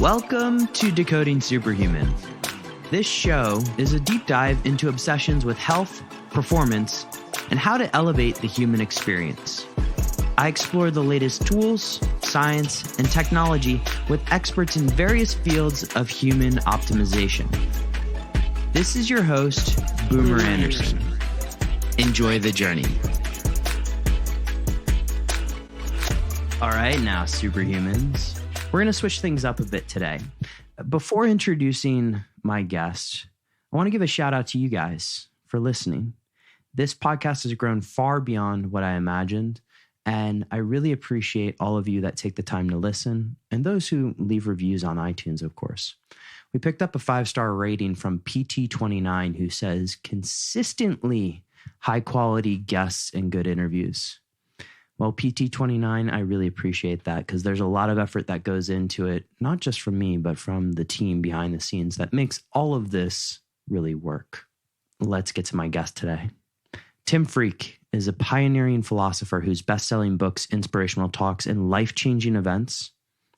Welcome to Decoding Superhuman. This show is a deep dive into obsessions with health, performance, and how to elevate the human experience. I explore the latest tools, science, and technology with experts in various fields of human optimization. This is your host, Boomer Anderson. Enjoy the journey. All right, now, superhumans, we're going to switch things up a bit today. Before introducing my guest, I want to give a shout out to you guys for listening. This podcast has grown far beyond what I imagined, and I really appreciate all of you that take the time to listen and those who leave reviews on iTunes, of course. We picked up a 5-star rating from PT29 who says, consistently high-quality guests and good interviews. Well, PT29, I really appreciate that because there's a lot of effort that goes into it, not just from me, but from the team behind the scenes that makes all of this really work. Let's get to my guest today. Tim Freke is a pioneering philosopher whose best-selling books, inspirational talks, and life-changing events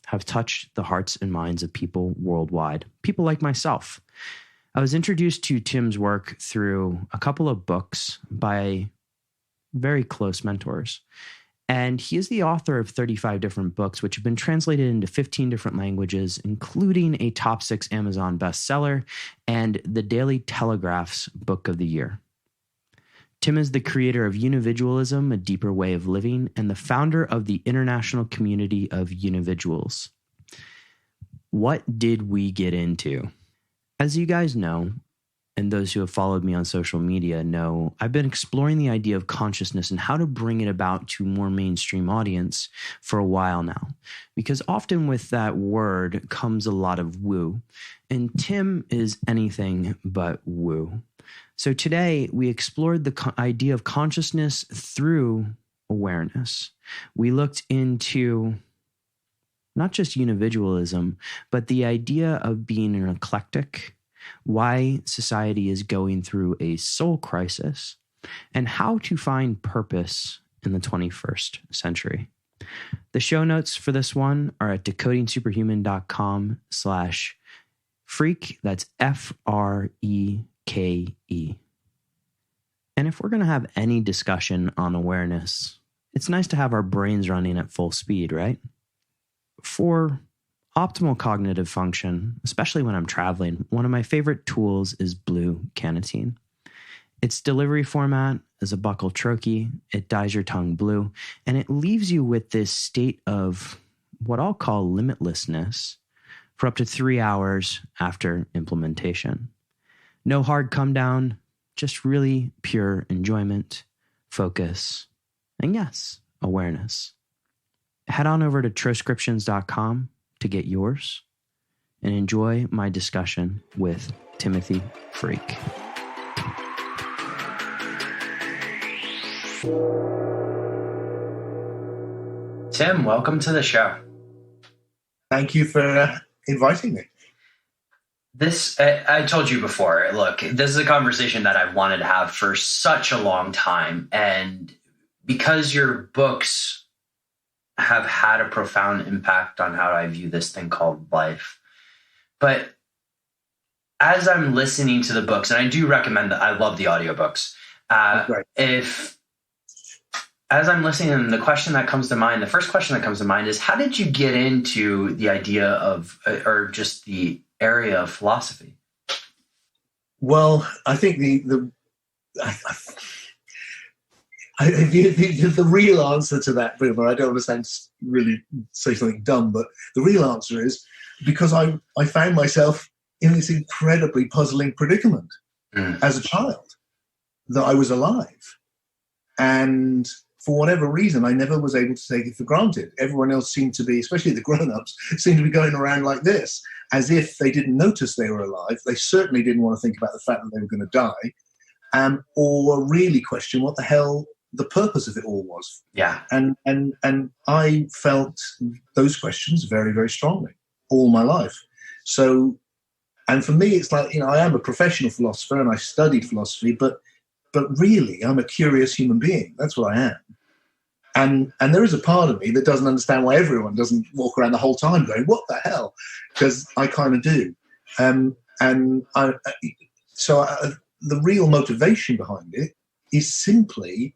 have touched the hearts and minds of people worldwide, people like myself. I was introduced to Tim's work through a couple of books by very close mentors. And he is the author of 35 different books, which have been translated into 15 different languages, including a top 6 Amazon bestseller and the Daily Telegraph's Book of the Year. Tim is the creator of Unividualism, A Deeper Way of Living, and the founder of the international community of unividuals. What did we get into? As you guys know, and those who have followed me on social media know, I've been exploring the idea of consciousness and how to bring it about to a more mainstream audience for a while now. Because often with that word comes a lot of woo, and Tim is anything but woo. So today we explored the idea of consciousness through awareness. We looked into not just unividualism, but the idea of being an eclectic, why society is going through a soul crisis, and how to find purpose in the 21st century. The show notes for this one are at decodingsuperhuman.com/freak. That's FREKE. And if we're going to have any discussion on awareness, it's nice to have our brains running at full speed, right? For optimal cognitive function, especially when I'm traveling, one of my favorite tools is blue canatine. Its delivery format is a buccal troche. It dyes your tongue blue, and it leaves you with this state of what I'll call limitlessness for up to 3 hours after implementation. No hard come down, just really pure enjoyment, focus, and yes, awareness. Head on over to troscriptions.com to get yours and enjoy my discussion with Timothy Freke. Tim, welcome to the show. Thank you for inviting me. I told you before, look, this is a conversation that I've wanted to have for such a long time. And because your books have had a profound impact on how I view this thing called life. But as I'm listening to the books, and I do recommend that, I love the audiobooks. As I'm listening to them, the first question that comes to mind is, how did you get into the idea of, or just the area of philosophy? Well, I think the real answer to that, Boomer, I don't want to say something dumb, but the real answer is because I found myself in this incredibly puzzling predicament as a child, that I was alive. And for whatever reason, I never was able to take it for granted. Everyone else seemed to be, especially the grown-ups, seemed to be going around like this, as if they didn't notice they were alive. They certainly didn't want to think about the fact that they were going to die, or really question what the hell the purpose of it all was. Yeah. And I felt those questions very, very strongly all my life. So, and for me, it's like, I am a professional philosopher and I studied philosophy, but really I'm a curious human being. That's what I am. And there is a part of me that doesn't understand why everyone doesn't walk around the whole time going, what the hell? Because I kind of do. The real motivation behind it is simply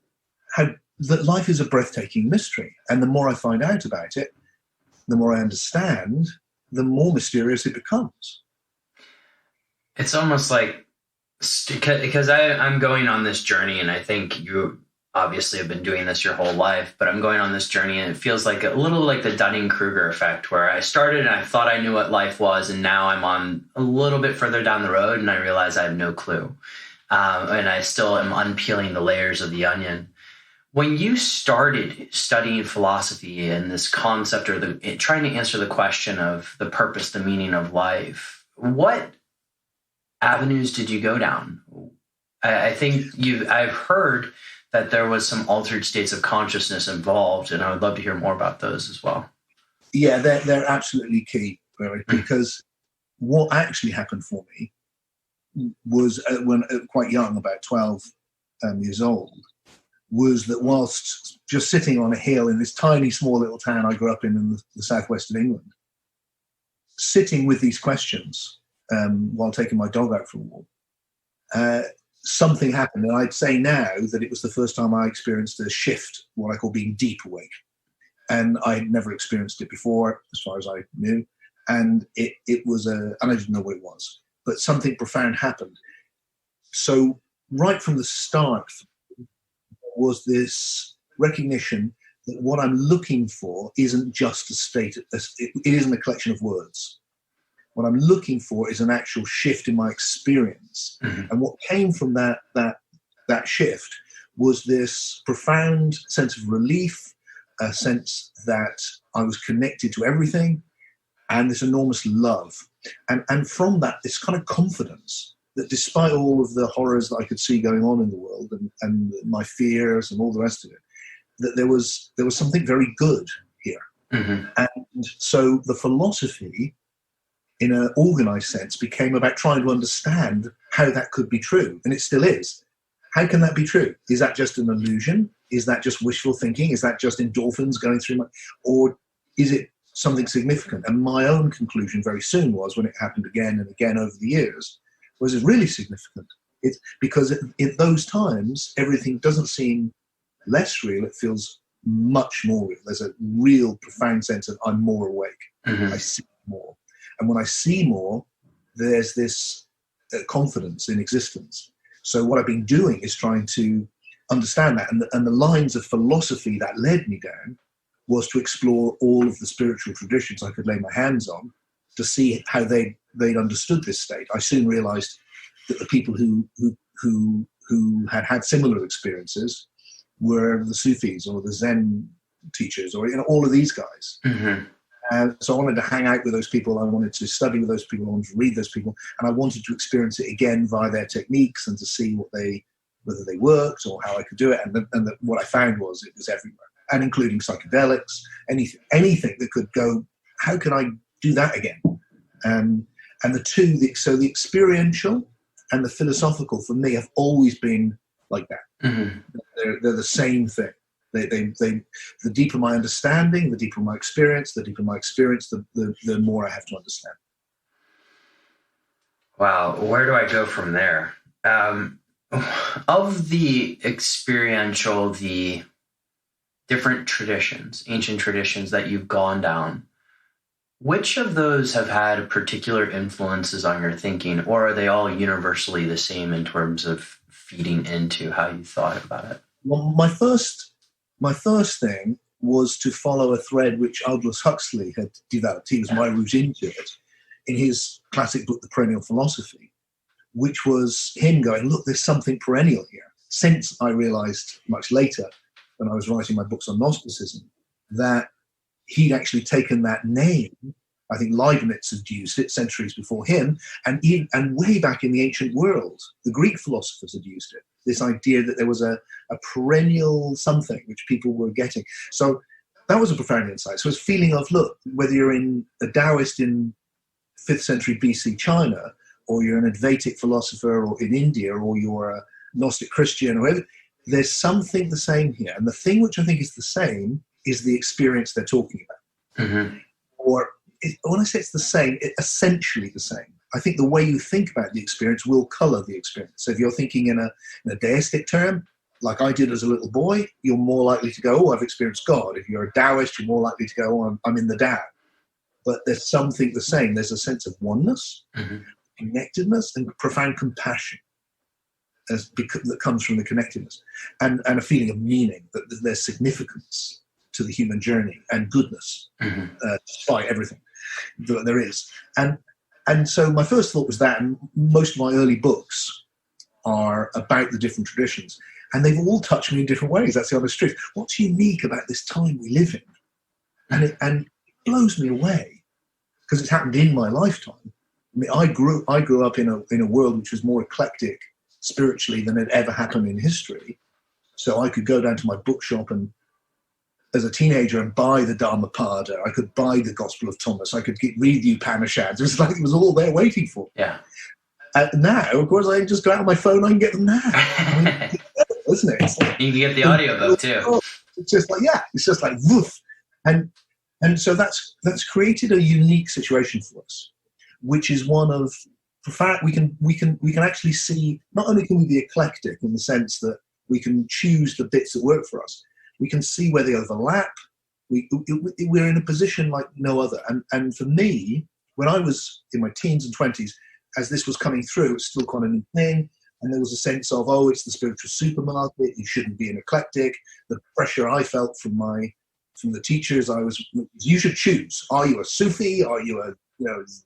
that life is a breathtaking mystery. And the more I find out about it, the more I understand, the more mysterious it becomes. It's almost like, because I'm going on this journey, and I think you obviously have been doing this your whole life, but I'm going on this journey, and it feels like a little like the Dunning-Kruger effect, where I started and I thought I knew what life was, and now I'm on a little bit further down the road and I realize I have no clue. And I still am unpeeling the layers of the onion. When you started studying philosophy and this concept, or trying to answer the question of the purpose, the meaning of life, what avenues did you go down? I think I've heard that there was some altered states of consciousness involved, and I would love to hear more about those as well. Yeah, they're absolutely key, really, because what actually happened for me was when quite young, about 12 years old, was that whilst just sitting on a hill in this tiny, small little town I grew up in the southwest of England, sitting with these questions while taking my dog out for a walk, something happened. And I'd say now that it was the first time I experienced a shift, what I call being deep awake. And I had never experienced it before, as far as I knew. And it was and I didn't know what it was, but something profound happened. So right from the start was this recognition that what I'm looking for isn't just it isn't a collection of words. What I'm looking for is an actual shift in my experience. Mm-hmm. And what came from that shift was this profound sense of relief, a sense that I was connected to everything, and this enormous love. And from that, this kind of confidence that despite all of the horrors that I could see going on in the world and my fears and all the rest of it, that there was something very good here. Mm-hmm. And so the philosophy, in an organized sense, became about trying to understand how that could be true. And it still is. How can that be true? Is that just an illusion? Is that just wishful thinking? Is that just endorphins going through or is it something significant? And my own conclusion very soon was, when it happened again and again over the years, was it's really significant. It's because in those times, everything doesn't seem less real. It feels much more real. There's a real profound sense of I'm more awake. Mm-hmm. I see more. And when I see more, there's this confidence in existence. So what I've been doing is trying to understand that. And the lines of philosophy that led me down was to explore all of the spiritual traditions I could lay my hands on to see how they'd understood this state. I soon realized that the people who had similar experiences were the Sufis or the Zen teachers, or all of these guys. Mm-hmm. So I wanted to hang out with those people. I wanted to study with those people. I wanted to read those people, and I wanted to experience it again via their techniques and to see whether they worked or how I could do it. And what I found was it was everywhere, and including psychedelics, anything that could go. How can I do that again? And the experiential and the philosophical for me have always been like that. Mm-hmm. They're the same thing. The deeper my understanding, the deeper my experience, the more I have to understand. Wow. Where do I go from there? Of the experiential, the different traditions, ancient traditions that you've gone down, which of those have had particular influences on your thinking, or are they all universally the same in terms of feeding into how you thought about it? Well, my first thing was to follow a thread which Aldous Huxley had developed. He was my route into it in his classic book, The Perennial Philosophy, which was him going, look, there's something perennial here. Since I realized much later, when I was writing my books on Gnosticism, that he'd actually taken that name. I think Leibniz had used it centuries before him, and way back in the ancient world, the Greek philosophers had used it. This idea that there was a perennial something which people were getting. So that was a profound insight. So it's a feeling of, look, whether you're a Taoist in 5th century BC China, or you're an Advaitic philosopher or in India, or you're a Gnostic Christian, or whatever, there's something the same here. And the thing which I think is the same is the experience they're talking about. Mm-hmm. When I say it's the same, it's essentially the same. I think the way you think about the experience will color the experience. So if you're thinking in a deistic term, like I did as a little boy, you're more likely to go, oh, I've experienced God. If you're a Taoist, you're more likely to go, oh, I'm in the Tao. But there's something the same. There's a sense of oneness, connectedness, and profound compassion that comes from the connectedness, and a feeling of meaning, that there's significance to the human journey and goodness, despite everything that there is. And so my first thought was that, and most of my early books are about the different traditions, and they've all touched me in different ways. That's the honest truth. What's unique about this time we live in? And it blows me away, because it's happened in my lifetime. I mean, I grew up in a world which was more eclectic spiritually than had ever happened in history. So I could go down to my bookshop and, as a teenager, and buy the Dhammapada. I could buy the Gospel of Thomas. I could read the Upanishads. It was like it was all there waiting for me. Yeah. Now, of course, I can just go out on my phone. I can get them now. I mean, isn't it? It's like, you can get the audiobook too. It's just like, yeah, it's just like woof. And so that's created a unique situation for us, which is one of profound. We can actually see, not only can we be eclectic in the sense that we can choose the bits that work for us, we can see where they overlap. We're in a position like no other. And for me, when I was in my teens and 20s, as this was coming through, it's still kind of a new thing. And there was a sense of, oh, it's the spiritual supermarket. You shouldn't be an eclectic. The pressure I felt from the teachers, you should choose. Are you a Sufi? Are you a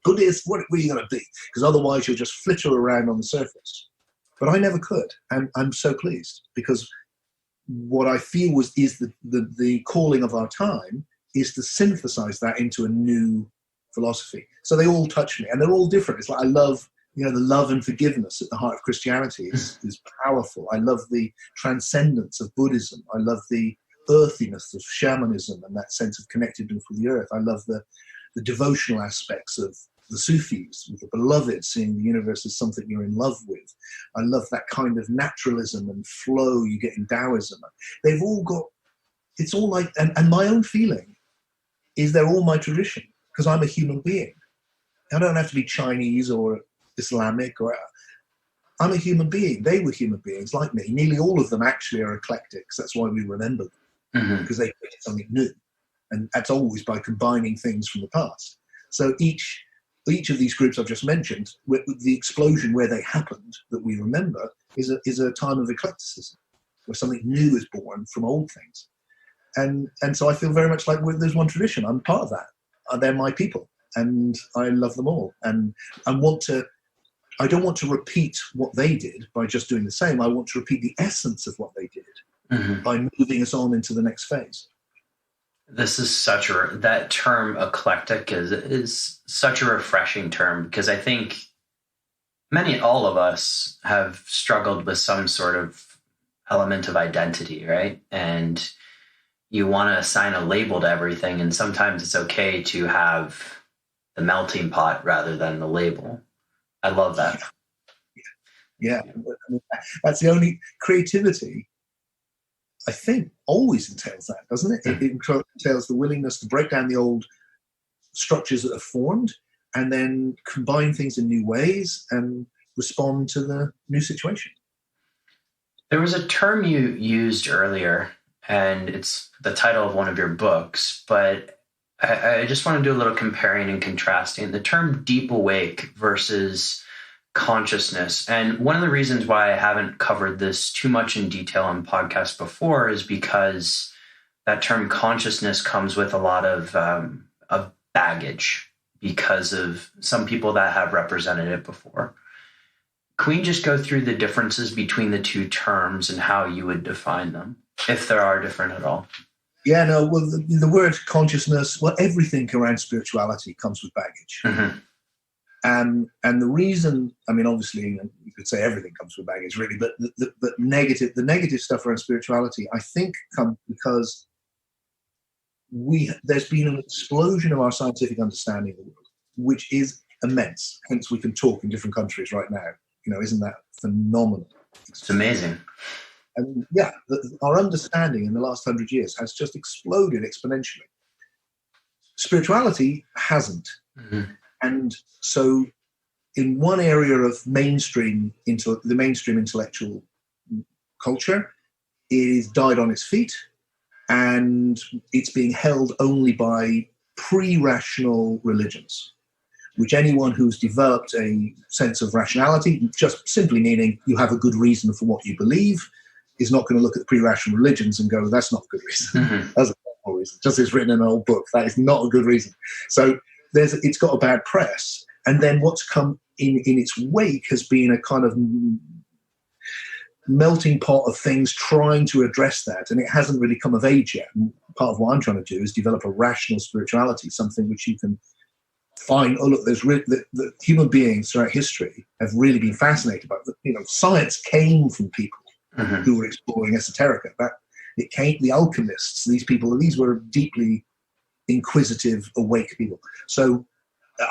Buddhist? What are you going to be? Because otherwise you'll just flitter around on the surface. But I never could. And I'm so pleased, because what I feel is the calling of our time is to synthesize that into a new philosophy. So they all touch me, and they're all different. It's like I love, the love and forgiveness at the heart of Christianity is powerful. I love the transcendence of Buddhism. I love the earthiness of shamanism and that sense of connectedness with the earth. I love the devotional aspects of the Sufis, with the beloved, seeing the universe as something you're in love with. I love that kind of naturalism and flow you get in Taoism. They've all got, it's all like, and my own feeling is they're all my tradition, because I'm a human being. I don't have to be Chinese or Islamic, or I'm a human being. They were human beings like me. Nearly all of them actually are eclectics. That's why we remember them, because they created something new. And that's always by combining things from the past. So each of these groups I've just mentioned, with the explosion where they happened that we remember is a time of eclecticism, where something new is born from old things. And so I feel very much like there's one tradition. I'm part of that. They're my people, and I love them all. And I don't want to repeat what they did by just doing the same. I want to repeat the essence of what they did by moving us on into the next phase. This is that term eclectic is such a refreshing term, because I think all of us have struggled with some sort of element of identity, right? And you want to assign a label to everything, and sometimes it's okay to have the melting pot rather than the label. I love that. Yeah. That's the only creativity, I think, always entails that, doesn't it? It entails the willingness to break down the old structures that are formed and then combine things in new ways and respond to the new situation. There was a term you used earlier, and it's the title of one of your books, but I just want to do a little comparing and contrasting. The term deep awake versus consciousness. And one of the reasons why I haven't covered this too much in detail on podcasts before is because that term consciousness comes with a lot of baggage because of some people that have represented it before. Can we just go through the differences between the two terms and how you would define them, if there are different at all? Yeah, no, well, the word consciousness, everything around spirituality comes with baggage. And the reason, I mean, obviously, you could say everything comes with baggage, really, but the negative stuff around spirituality, I think, comes because there's been an explosion of our scientific understanding of the world, which is immense. Hence, we can talk in different countries right now. Isn't that phenomenal? It's amazing. And our understanding in the last 100 years has just exploded exponentially. Spirituality hasn't. Mm-hmm. And so in one area of the mainstream intellectual culture, it has died on its feet, and it's being held only by pre-rational religions, which anyone who's developed a sense of rationality, just simply meaning you have a good reason for what you believe, is not going to look at the pre-rational religions and go, that's not a good reason. Mm-hmm. That's a terrible reason. Just as written in an old book. That is not a good reason. So it's got a bad press. And then what's come in its wake has been a kind of melting pot of things trying to address that. And it hasn't really come of age yet. And part of what I'm trying to do is develop a rational spirituality, something which you can find, oh, look, the human beings throughout history have really been fascinated by it. Science came from people Mm-hmm. who were exploring esoterica. It came, the alchemists, these were deeply inquisitive, awake people. So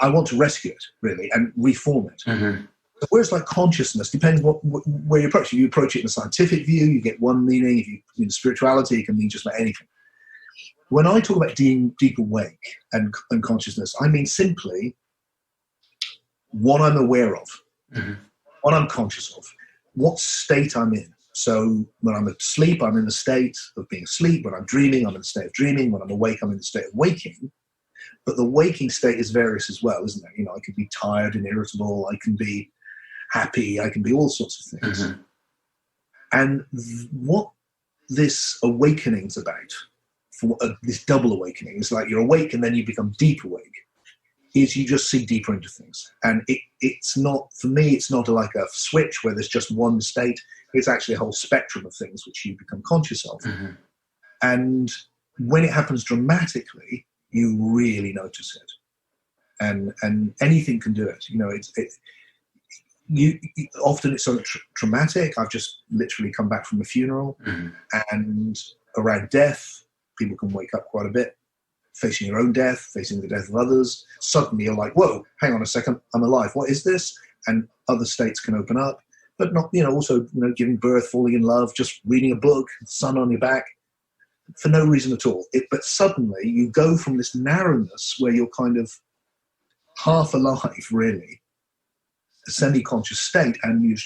I want to rescue it, really, and reform it. Mm-hmm. Whereas like consciousness, depends where you approach it. You approach it in a scientific view, you get one meaning. If you spirituality, it can mean just about anything. When I talk about deep awake and consciousness, I mean simply what I'm aware of, Mm-hmm. what I'm conscious of, what state I'm in. So when I'm asleep, I'm in the state of being asleep. When I'm dreaming, I'm in the state of dreaming. When I'm awake, I'm in the state of waking. But the waking state is various as well, isn't it? I can be tired and irritable. I can be happy. I can be all sorts of things. Mm-hmm. And what this awakening is about, this double awakening, is like you're awake and then you become deep awake, is you just see deeper into things. And it's not, for me, it's not like a switch where there's just one state. It's actually a whole spectrum of things which you become conscious of. Mm-hmm. And when it happens dramatically, you really notice it. And anything can do it. Often it's something traumatic. I've just literally come back from a funeral. Mm-hmm. And around death, people can wake up quite a bit. Facing your own death, facing the death of others. Suddenly you're like, whoa, hang on a second, I'm alive. What is this? And other states can open up. But not, also, giving birth, falling in love, just reading a book, sun on your back, for no reason at all. But suddenly you go from this narrowness where you're kind of half alive, really, a semi-conscious state, and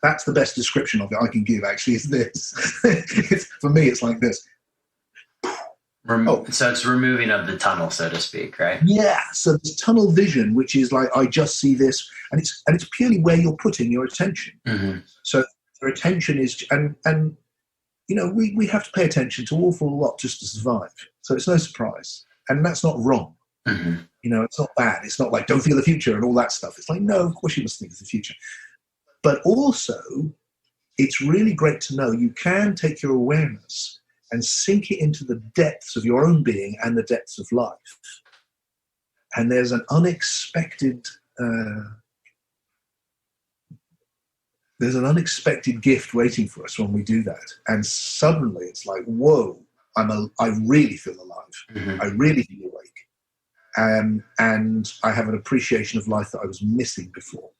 that's the best description of it I can give, actually, is this. For me, it's like this. So it's removing of the tunnel, so to speak, right? Yeah. So this tunnel vision, which is like, I just see this, and it's purely where you're putting your attention. Mm-hmm. So your attention is, and we have to pay attention to an awful lot just to survive. So it's no surprise, and that's not wrong. Mm-hmm. It's not bad. It's not like don't think of the future and all that stuff. It's like, no, of course you must think of the future, but also it's really great to know you can take your awareness and sink it into the depths of your own being and the depths of life. And there's an unexpected gift waiting for us when we do that. And suddenly it's like, whoa, I really feel alive. Mm-hmm. I really feel awake. And I have an appreciation of life that I was missing before.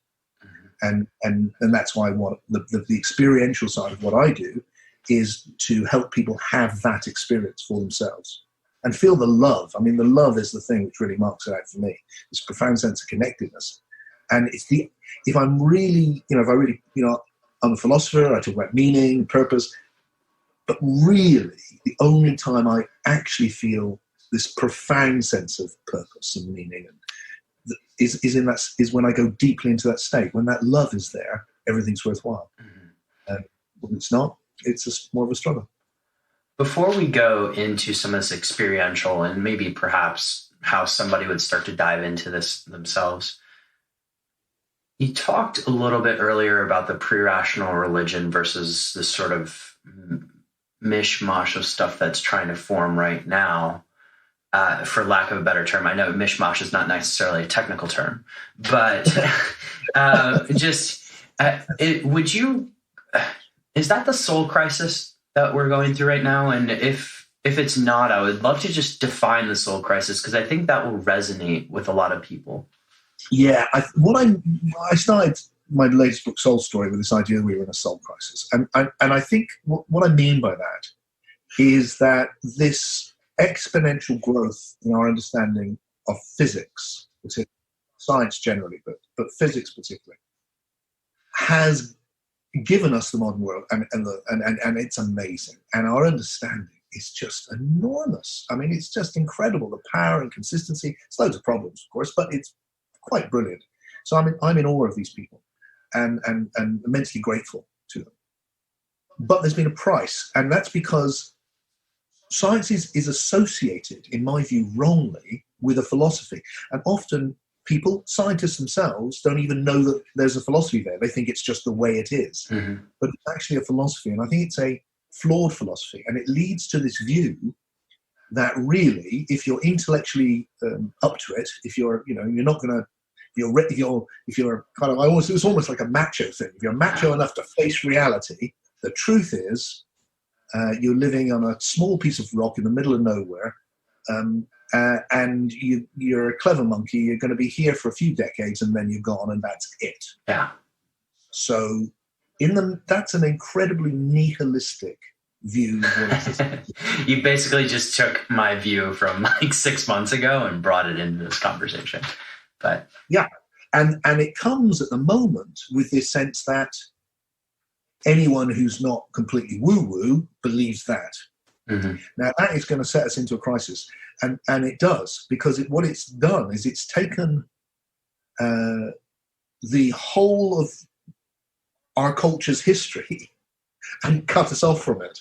Mm-hmm. And that's why the experiential side of what I do is to help people have that experience for themselves and feel the love. I mean, the love is the thing which really marks it out for me, this profound sense of connectedness. And if I'm a philosopher, I talk about meaning, purpose, but really the only time I actually feel this profound sense of purpose and meaning is when I go deeply into that state. When that love is there, everything's worthwhile. Mm-hmm. And when it's not, it's just more of a struggle. Before we go into some of this experiential and maybe perhaps how somebody would start to dive into this themselves, you talked a little bit earlier about the pre-rational religion versus this sort of mishmash of stuff that's trying to form right now. For lack of a better term, I know mishmash is not necessarily a technical term, but is that the soul crisis that we're going through right now? And if it's not, I would love to just define the soul crisis, because I think that will resonate with a lot of people. Yeah, I started my latest book, Soul Story, with this idea that we were in a soul crisis. And I think what I mean by that is that this exponential growth in our understanding of physics, science generally, but physics particularly, has given us the modern world, and it's amazing. And our understanding is just enormous. I mean, it's just incredible, the power and consistency. It's loads of problems, of course, but it's quite brilliant. So I'm in awe of these people and immensely grateful to them. But there's been a price, and that's because science is associated, in my view, wrongly with a philosophy. And often people, scientists themselves, don't even know that there's a philosophy there. They think it's just the way it is. Mm-hmm. But it's actually a philosophy, and I think it's a flawed philosophy. And it leads to this view that really, if you're intellectually up to it, if you're, you're not going to, if you're kind of, it's almost like a macho thing. If you're macho enough to face reality, the truth is you're living on a small piece of rock in the middle of nowhere, and you're a clever monkey. You're going to be here for a few decades, and then you're gone, and that's it. Yeah. So, that's an incredibly nihilistic view of what existence is. You basically just took my view from like 6 months ago and brought it into this conversation. But yeah, and it comes at the moment with this sense that anyone who's not completely woo-woo believes that. Mm-hmm. Now, that is going to set us into a crisis. And it does, because what it's done is it's taken the whole of our culture's history and cut us off from it.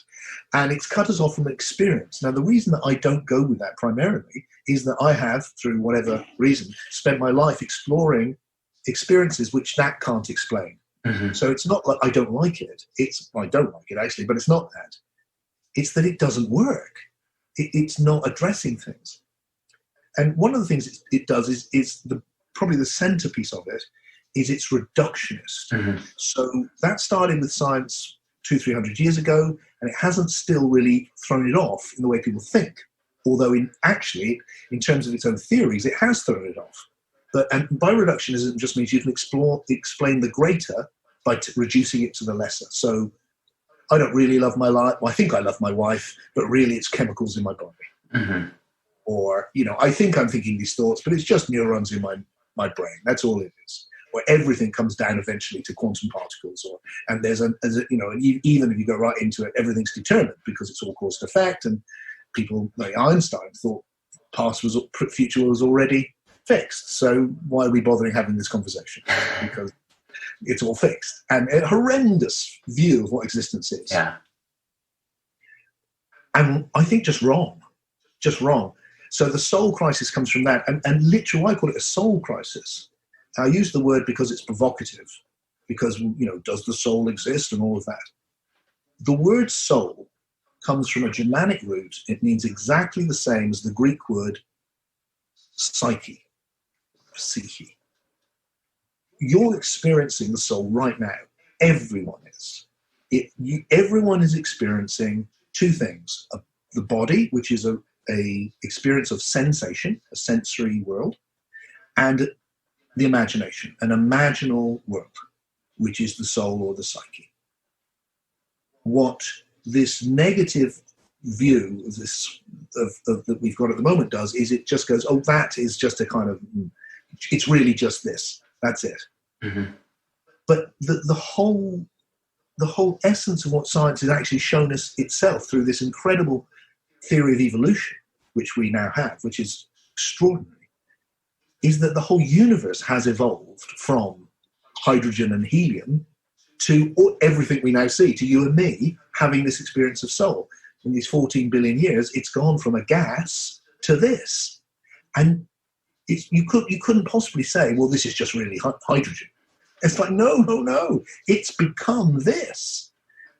And it's cut us off from experience. Now, the reason that I don't go with that primarily is that I have, through whatever reason, spent my life exploring experiences which that can't explain. Mm-hmm. So it's not like I don't like it. I don't like it, actually, but it's not that. It's that it doesn't work. It's not addressing things. And one of the things it does is probably the centerpiece of it is it's reductionist. Mm-hmm. So that started with science 200-300 years ago, and it hasn't still really thrown it off in the way people think. Although in terms of its own theories, it has thrown it off. And by reductionism just means you can explain the greater by reducing it to the lesser. So I don't really love my life. Well, I think I love my wife, but really it's chemicals in my body. Mm-hmm. Or, I think I'm thinking these thoughts, but it's just neurons in my brain. That's all it is. Or everything comes down eventually to quantum particles. And there's and even if you go right into it, everything's determined because it's all cause and effect. And people like Einstein thought future was already fixed. So why are we bothering having this conversation? Because it's all fixed. And a horrendous view of what existence is. Yeah. And I think just wrong. So the soul crisis comes from that. And literally, I call it a soul crisis. I use the word because it's provocative. Because, does the soul exist and all of that? The word soul comes from a Germanic root. It means exactly the same as the Greek word psyche. You're experiencing the soul right now. Everyone is. Everyone is experiencing two things: the body, which is a experience of sensation, a sensory world, and the imagination, an imaginal world, which is the soul or the psyche. What this negative view of this that we've got at the moment does is it just goes, oh, that is just a kind of, it's really just this. That's it. Mm-hmm. But the whole essence of what science has actually shown us itself through this incredible theory of evolution, which we now have, which is extraordinary, is that the whole universe has evolved from hydrogen and helium to everything we now see, to you and me having this experience of soul. In these 14 billion years, it's gone from a gas to this. And you couldn't possibly say, well, this is just really hydrogen. It's like, no. It's become this.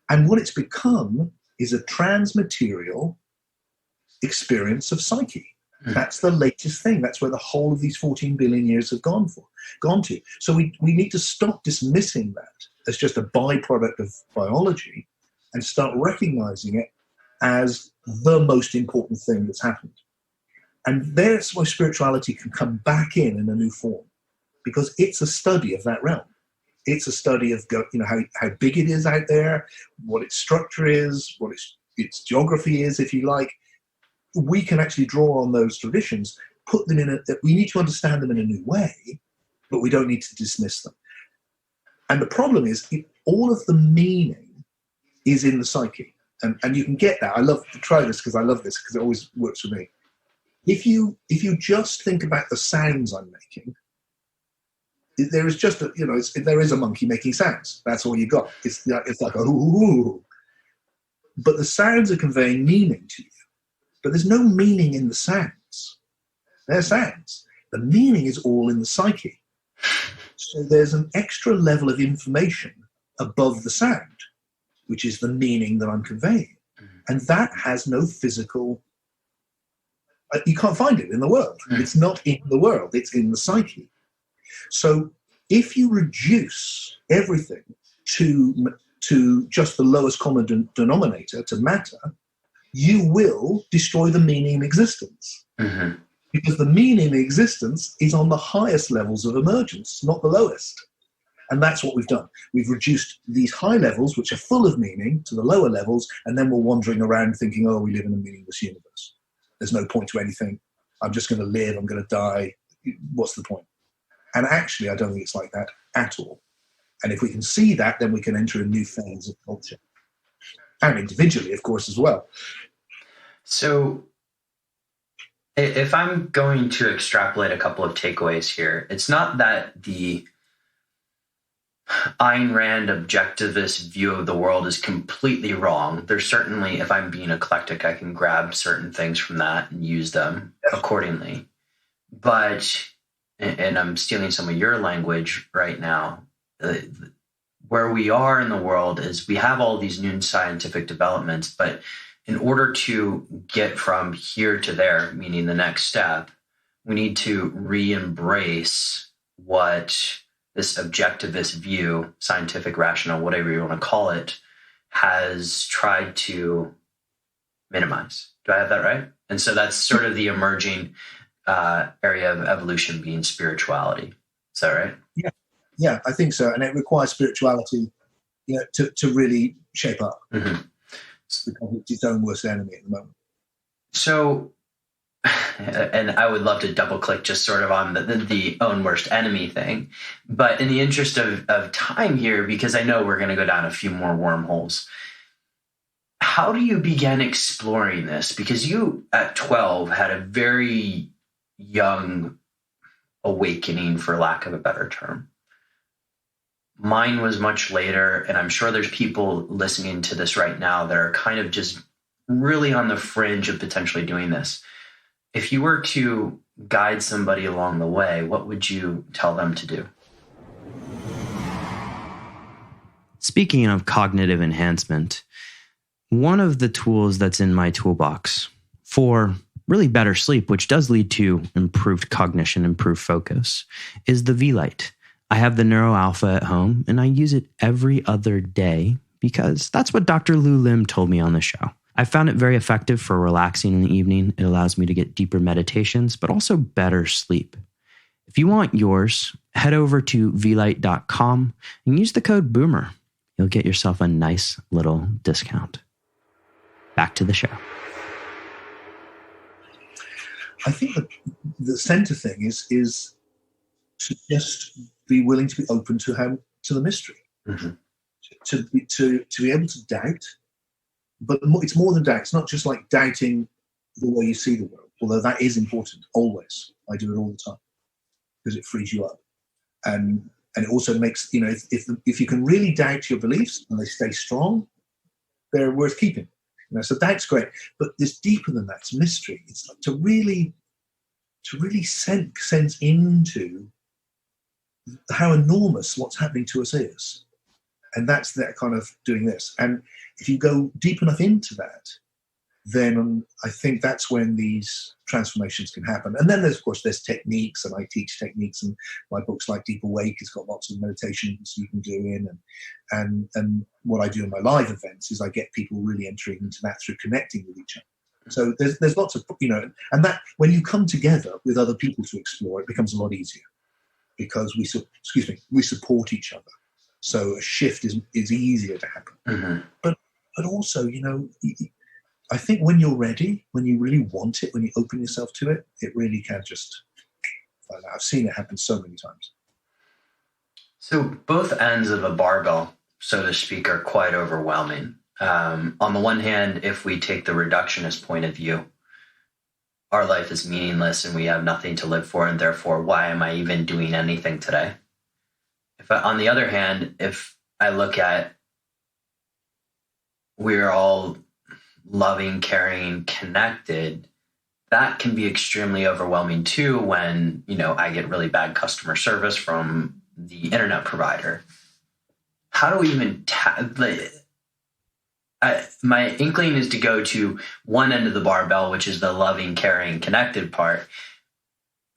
And what it's become is a transmaterial experience of psyche. That's the latest thing. That's where the whole of these 14 billion years have gone to. So we need to stop dismissing that as just a byproduct of biology and start recognizing it as the most important thing that's happened. And that's why spirituality can come back in a new form, because it's a study of that realm. It's a study of how big it is out there, what its structure is, what its geography is, if you like. We can actually draw on those traditions, put them we need to understand them in a new way, but we don't need to dismiss them. And the problem is, all of the meaning is in the psyche. And you can get that. I love to try this because I love this because it always works for me. If you just think about the sounds I'm making, there is just there is a monkey making sounds. That's all you got. It's like ooh. But the sounds are conveying meaning to you. But there's no meaning in the sounds. They're sounds. The meaning is all in the psyche. So there's an extra level of information above the sound, which is the meaning that I'm conveying. And that has no physical, you can't find it in the world. It's not in the world, it's in the psyche. So if you reduce everything to just the lowest common denominator, to matter, you will destroy the meaning in existence. Mm-hmm. Because the meaning in existence is on the highest levels of emergence, not the lowest. And that's what we've done. We've reduced these high levels, which are full of meaning, to the lower levels, and then we're wandering around thinking, oh, we live in a meaningless universe. There's no point to anything. I'm just going to live. I'm going to die. What's the point? And actually, I don't think it's like that at all. And if we can see that, then we can enter a new phase of culture. And individually, of course, as well. So if I'm going to extrapolate a couple of takeaways here, it's not that the Ayn Rand objectivist view of the world is completely wrong. There's certainly, if I'm being eclectic, I can grab certain things from that and use them accordingly. But, and I'm stealing some of your language right now, where we are in the world is we have all these new scientific developments, but in order to get from here to there, meaning the next step, we need to re-embrace what this objectivist view, scientific, rational, whatever you want to call it, has tried to minimize. Do I have that right? And so that's sort of the emerging area of evolution being spirituality. Is that right? Yeah, I think so. And it requires spirituality to really shape up. Mm-hmm. Because it's its own worst enemy at the moment. So, and I would love to double click just sort of on the own worst enemy thing. But in the interest of time here, because I know we're going to go down a few more wormholes, how do you begin exploring this? Because you, at 12, had a very young awakening, for lack of a better term. Mine was much later, and I'm sure there's people listening to this right now that are kind of just really on the fringe of potentially doing this. If you were to guide somebody along the way, what would you tell them to do? Speaking of cognitive enhancement, one of the tools that's in my toolbox for really better sleep, which does lead to improved cognition, improved focus, is the Vielight. I have the NeuroAlpha at home, and I use it every other day because that's what Dr. Lou Lim told me on the show. I found it very effective for relaxing in the evening. It allows me to get deeper meditations, but also better sleep. If you want yours, head over to vielight.com and use the code BOOMER. You'll get yourself a nice little discount. Back to the show. I think the center thing is to just be willing to be open to the mystery, mm-hmm. to be able to doubt, but it's more than doubt. It's not just like doubting the way you see the world, although that is important always. I do it all the time because it frees you up, and it also makes if you can really doubt your beliefs and they stay strong, they're worth keeping. So doubt's great, but there's deeper than that. It's mystery. It's like to really sense into how enormous what's happening to us is. And that's that kind of doing this. And if you go deep enough into that, then I think that's when these transformations can happen. And then there's techniques, and I teach techniques, and my books like Deep Awake has got lots of meditations you can do in. And what I do in my live events is I get people really entering into that through connecting with each other. So there's lots of, and that when you come together with other people to explore, it becomes a lot easier because we support each other. So a shift is easier to happen. Mm-hmm. But also, I think when you're ready, when you really want it, when you open yourself to it, it really can just, I've seen it happen so many times. So both ends of a barbell, so to speak, are quite overwhelming. On the one hand, if we take the reductionist point of view, our life is meaningless and we have nothing to live for, and therefore, why am I even doing anything today? On the other hand, if I look at we're all loving, caring, connected, that can be extremely overwhelming too when, I get really bad customer service from the internet provider. How do we even my inkling is to go to one end of the barbell, which is the loving, caring, connected part.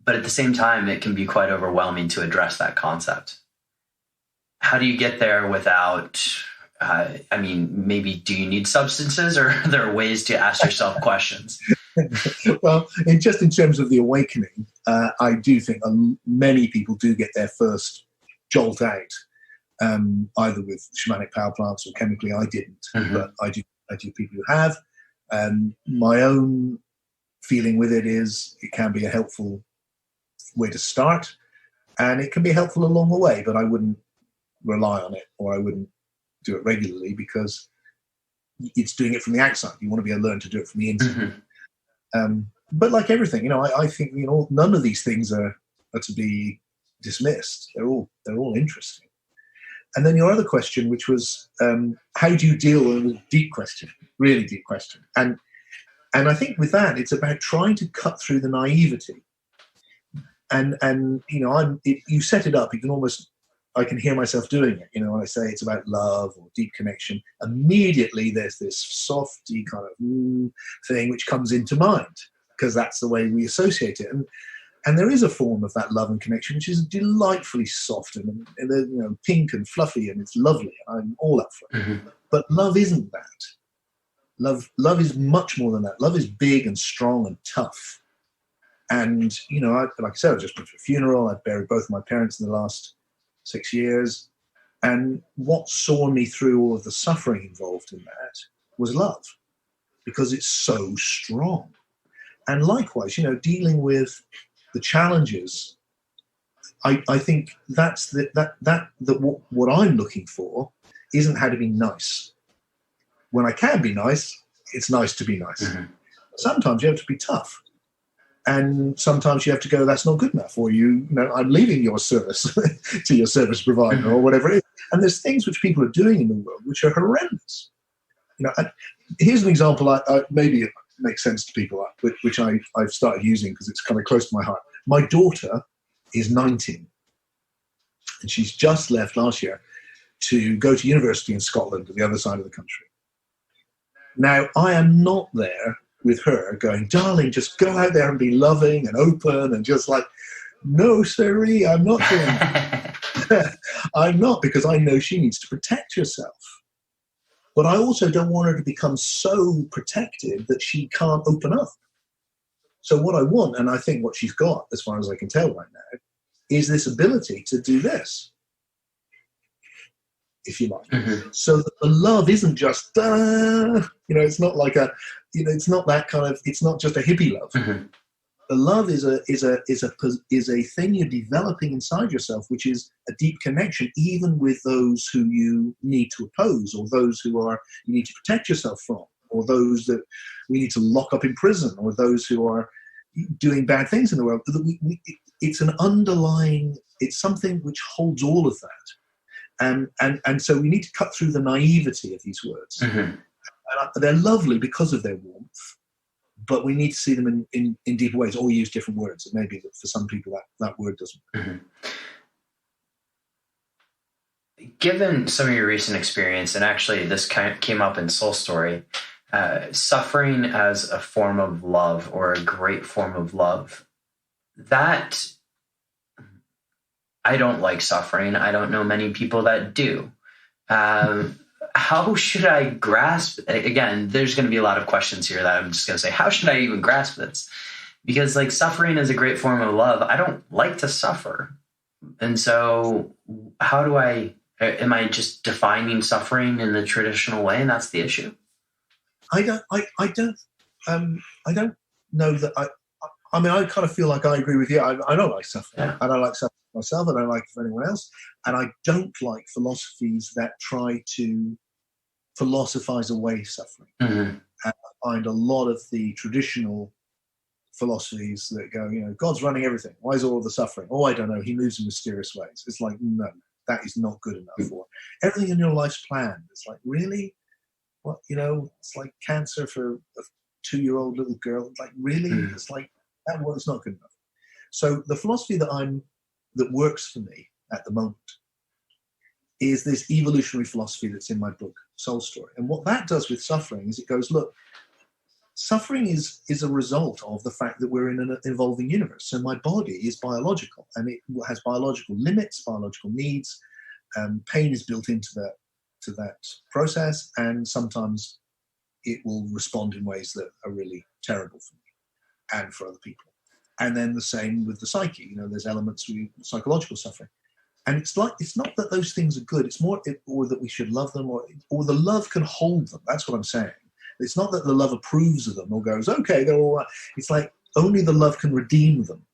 But at the same time, it can be quite overwhelming to address that concept. How do you get there without, maybe do you need substances, or are there ways to ask yourself questions? Well, in terms of the awakening, I do think many people do get their first jolt out, either with shamanic power plants or chemically. I didn't, but I do people who have. My own feeling with it is it can be a helpful way to start, and it can be helpful along the way, but I wouldn't rely on it, or I wouldn't do it regularly, because it's doing it from the outside. You want to be able to learn to do it from the inside. But like everything, I think none of these things are to be dismissed. They're all interesting. And then your other question, which was how do you deal with a deep question, really deep question, and I think with that it's about trying to cut through the naivety. And you set it up. You can almost, I can hear myself doing it. When I say it's about love or deep connection, immediately there's this softy kind of thing which comes into mind, because that's the way we associate it. And there is a form of that love and connection which is delightfully soft and pink and fluffy, and it's lovely. I'm all up for it. But love isn't that. Love is much more than that. Love is big and strong and tough. And like I said, I just went to a funeral. I buried both my parents in the last 6 years, and what saw me through all of the suffering involved in that was love, because it's so strong. And likewise, dealing with the challenges, I think that's what I'm looking for isn't how to be nice. When I can be nice, it's nice to be nice. Sometimes you have to be tough. And sometimes you have to go, that's not good enough, or I'm leaving your service to your service provider or whatever it is. And there's things which people are doing in the world which are horrendous. Here's an example. Maybe it makes sense to people, which I've started using because it's kind of close to my heart. My daughter is 19, and she's just left last year to go to university in Scotland, on the other side of the country. Now, I am not there with her going, darling, just go out there and be loving and open, and just like, no, sirree, I'm not doing that. I'm not, because I know she needs to protect herself. But I also don't want her to become so protected that she can't open up. So what I want, and I think what she's got, as far as I can tell right now, is this ability to do this, if you like. So that the love isn't just, it's not like it's not that kind of, it's not just a hippie love. The love is a thing you're developing inside yourself, which is a deep connection, even with those who you need to oppose, or those who you need to protect yourself from, or those that we need to lock up in prison, or those who are doing bad things in the world. It's an underlying, it's something which holds all of that. And so we need to cut through the naivety of these words. And they're lovely because of their warmth, but we need to see them in deeper ways, or use different words. It may be that for some people that word doesn't. Given some of your recent experience, and actually this came up in Soul Story, suffering as a form of love, or a great form of love, that I don't like suffering. I don't know many people that do. How should I grasp? Again, there's going to be a lot of questions here that I'm just going to say, how should I even grasp this? Because suffering is a great form of love. I don't like to suffer. And so how do I Am I just defining suffering in the traditional way, and that's the issue? I don't know that I mean, I kind of feel like I agree with you. I don't like suffering. Yeah. I don't like suffering myself. I don't like it for anyone else. And I don't like philosophies that try to philosophize away suffering. Mm-hmm. And I find a lot of the traditional philosophies that go, God's running everything. Why is all of the suffering? Oh, I don't know. He moves in mysterious ways. It's like, no, that is not good enough for everything in your life's planned. It's like, really? What, it's like cancer for a 2-year-old little girl. Like, really? It's like, that was not good enough. So the philosophy that works for me at the moment is this evolutionary philosophy that's in my book, Soul Story. And what that does with suffering is it goes, look, suffering is a result of the fact that we're in an evolving universe. So my body is biological, and it has biological limits, biological needs. Pain is built into that process, and sometimes it will respond in ways that are really terrible for me and for other people. And then the same with the psyche. There's elements of psychological suffering. And it's not that those things are good. It's more or that we should love them, or the love can hold them. That's what I'm saying. It's not that the love approves of them or goes, okay, they're all right. It's like only the love can redeem them.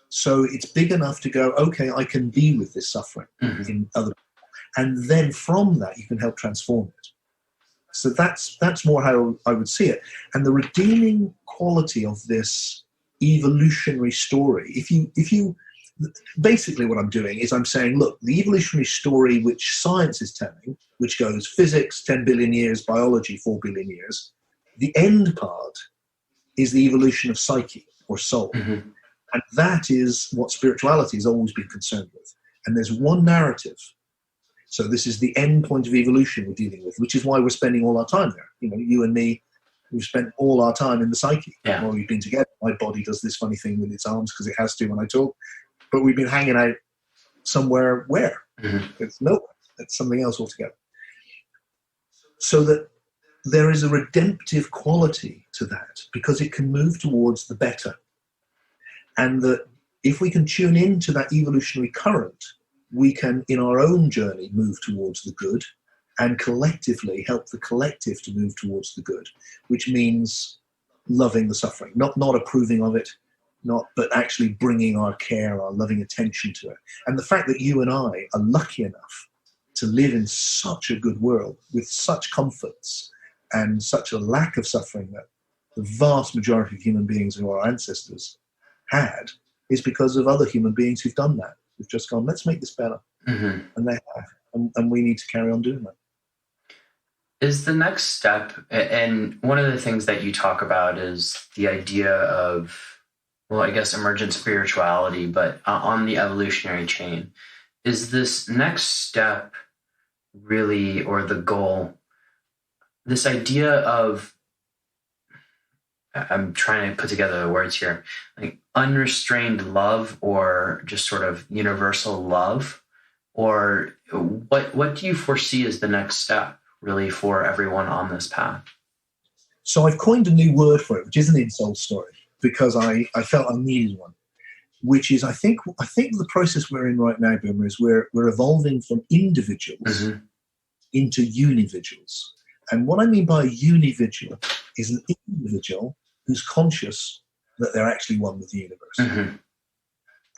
So it's big enough to go, okay, I can be with this suffering in other people. And then from that, you can help transform it. So that's more how I would see it. And the redeeming quality of this evolutionary story, if you basically what I'm doing is I'm saying, look, the evolutionary story which science is telling, which goes physics 10 billion years, biology 4 billion years, the end part is the evolution of psyche or soul. And that is what spirituality has always been concerned with. And there's one narrative. So this is the end point of evolution we're dealing with, which is why we're spending all our time there. You and me, we've spent all our time in the psyche. Yeah. While we've been together, my body does this funny thing with its arms because it has to when I talk. But we've been hanging out somewhere where? It's nowhere. It's something else altogether. So that there is a redemptive quality to that because it can move towards the better. And that if we can tune into that evolutionary current, we can, in our own journey, move towards the good and collectively help the collective to move towards the good, which means loving the suffering, not approving of it, but actually bringing our care, our loving attention to it. And the fact that you and I are lucky enough to live in such a good world with such comforts and such a lack of suffering that the vast majority of human beings who are our ancestors had is because of other human beings who've done that. Who've just gone, let's make this better. And they have. And we need to carry on doing that. Is the next step, and one of the things that you talk about is the idea of, well, I guess emergent spirituality, but on the evolutionary chain. Is this next step really, or the goal, this idea of, I'm trying to put together the words here, like unrestrained love or just sort of universal love? Or what do you foresee as the next step really for everyone on this path? So I've coined a new word for it, which isn't in Soul Story, because I felt I needed one, which is I think the process we're in right now, Boomer, is we're evolving from individuals into unividuals. And what I mean by a unividual is an individual who's conscious that they're actually one with the universe.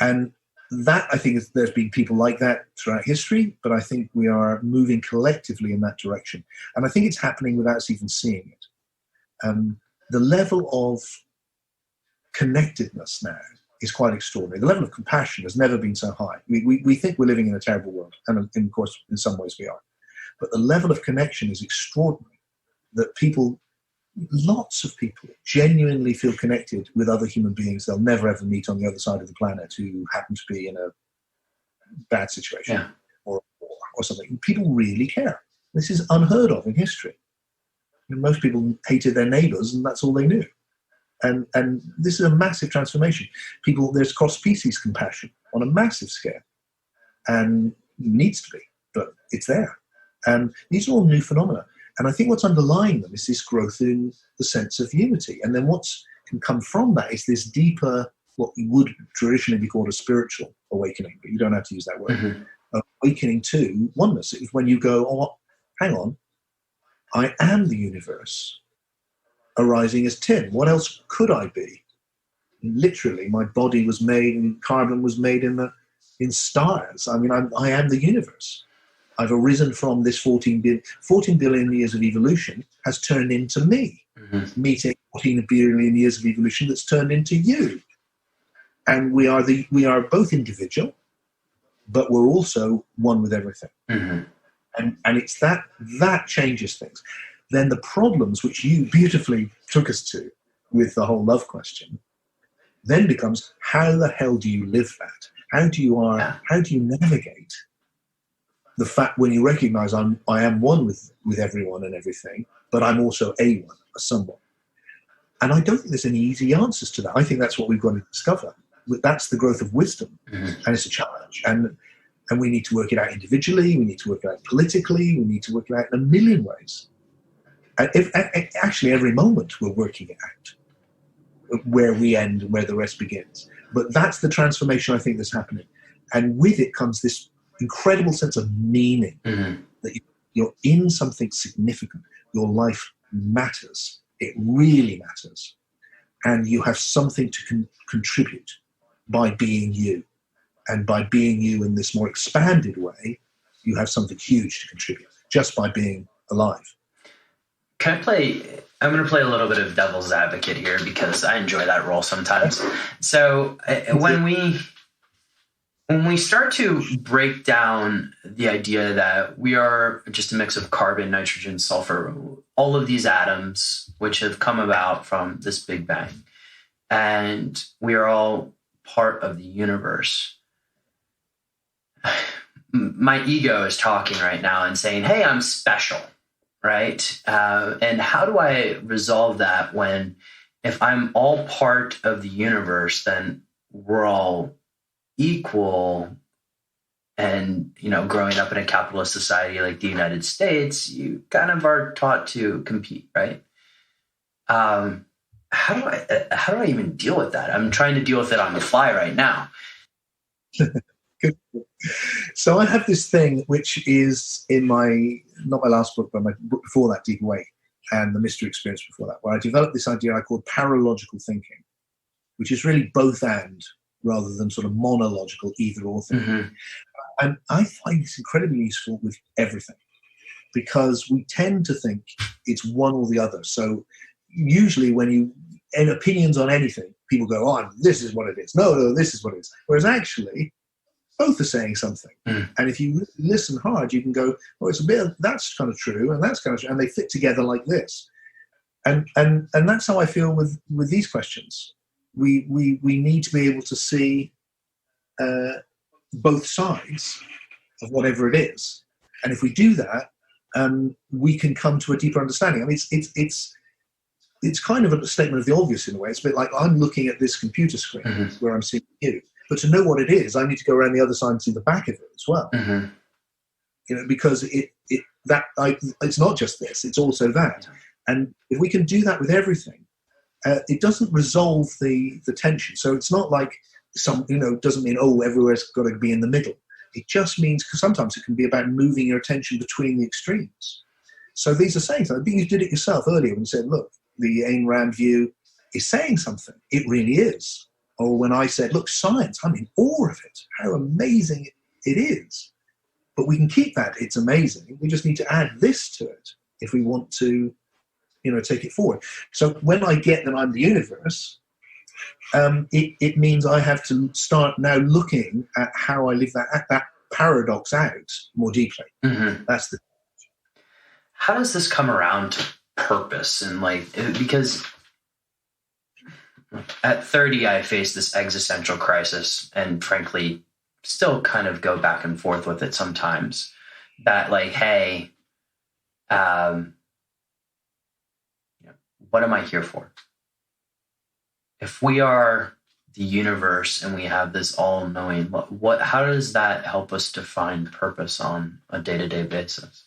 And that, I think, there's been people like that throughout history, but I think we are moving collectively in that direction. And I think it's happening without us even seeing it. The level of connectedness now is quite extraordinary. The level of compassion has never been so high. We think we're living in a terrible world, and of course, in some ways we are. But the level of connection is extraordinary, that lots of people genuinely feel connected with other human beings they'll never ever meet on the other side of the planet who happen to be in a bad situation or something. People really care. This is unheard of in history. Most people hated their neighbors and that's all they knew. And this is a massive transformation. There's cross-species compassion on a massive scale, and needs to be, but it's there. And these are all new phenomena. And I think what's underlying them is this growth in the sense of unity. And then what can come from that is this deeper, what would traditionally be called a spiritual awakening, but you don't have to use that word, awakening to oneness. It's when you go, oh, hang on, I am the universe arising as Tim. What else could I be? Literally, my body was made, and carbon was made in stars. I mean, I am the universe. I've arisen from this 14 billion years of evolution has turned into me, meeting 14 billion years of evolution that's turned into you. And we are both individual, but we're also one with everything. And it's that changes things. Then the problems which you beautifully took us to with the whole love question then becomes, how the hell do you live that? How do you navigate the fact when you recognize I am one with everyone and everything, but I'm also a someone. And I don't think there's any easy answers to that. I think that's what we've got to discover. That's the growth of wisdom, and it's a challenge. And we need to work it out individually. We need to work it out politically. We need to work it out in a million ways. And actually, every moment we're working it out, where we end and where the rest begins. But that's the transformation I think that's happening. And with it comes this incredible sense of meaning, that you're in something significant. Your life matters. It really matters. And you have something to contribute by being you. And by being you in this more expanded way, you have something huge to contribute just by being alive. I'm going to play a little bit of devil's advocate here because I enjoy that role sometimes. So when we start to break down the idea that we are just a mix of carbon, nitrogen, sulfur, all of these atoms which have come about from this Big Bang, and we are all part of the universe. My ego is talking right now and saying, hey, I'm special, right? And how do I resolve that when, if I'm all part of the universe, then we're all equal? And, growing up in a capitalist society like the United States, you kind of are taught to compete, right? How do I even deal with that? I'm trying to deal with it on the fly right now. Good. So I have this thing which is in not my last book, but my book before that, Deep Awake, and the Mystery Experience before that, where I developed this idea I call paralogical thinking, which is really both and rather than sort of monological either or thinking. And I find this incredibly useful with everything, because we tend to think it's one or the other. So usually when in opinions on anything, people go, oh, this is what it is. No, this is what it is. Whereas actually, both are saying something. And if you listen hard, you can go, oh, it's a bit that's kind of true, and that's kind of true, and they fit together like this. And that's how I feel with these questions. We need to be able to see both sides of whatever it is. And if we do that, we can come to a deeper understanding. I mean, it's kind of a statement of the obvious in a way. It's a bit like I'm looking at this computer screen where I'm seeing you. But to know what it is, I need to go around the other side and see the back of it as well. Because it's not just this; it's also that. And if we can do that with everything, it doesn't resolve the tension. So it's not like doesn't mean everywhere's got to be in the middle. It just means, because sometimes it can be about moving your attention between the extremes. So these are saying something. You did it yourself earlier when you said, "Look, the Ayn Rand view is saying something." It really is. Or when I said, look, science, I'm in awe of it. How amazing it is. But we can keep that. It's amazing. We just need to add this to it if we want to, take it forward. So when I get that I'm the universe, it means I have to start now looking at how I live that paradox out more deeply. That's the. How does this come around to purpose? And because at 30, I faced this existential crisis, and frankly, still kind of go back and forth with it sometimes. That hey, what am I here for? If we are the universe and we have this all-knowing, how does that help us to find purpose on a day-to-day basis?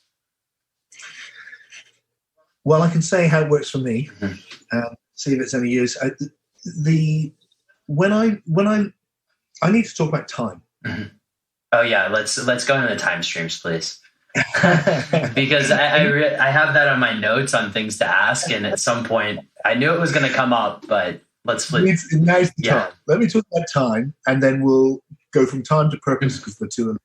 Well, I can say how it works for me. See if it's any use. When I need to talk about time, Oh yeah, let's go into the time streams, please. Because I have that on my notes on things to ask, and at some point I knew it was going to come up, but let's flip. Now's the time. Let me talk about time, and then we'll go from time to purpose, because the two are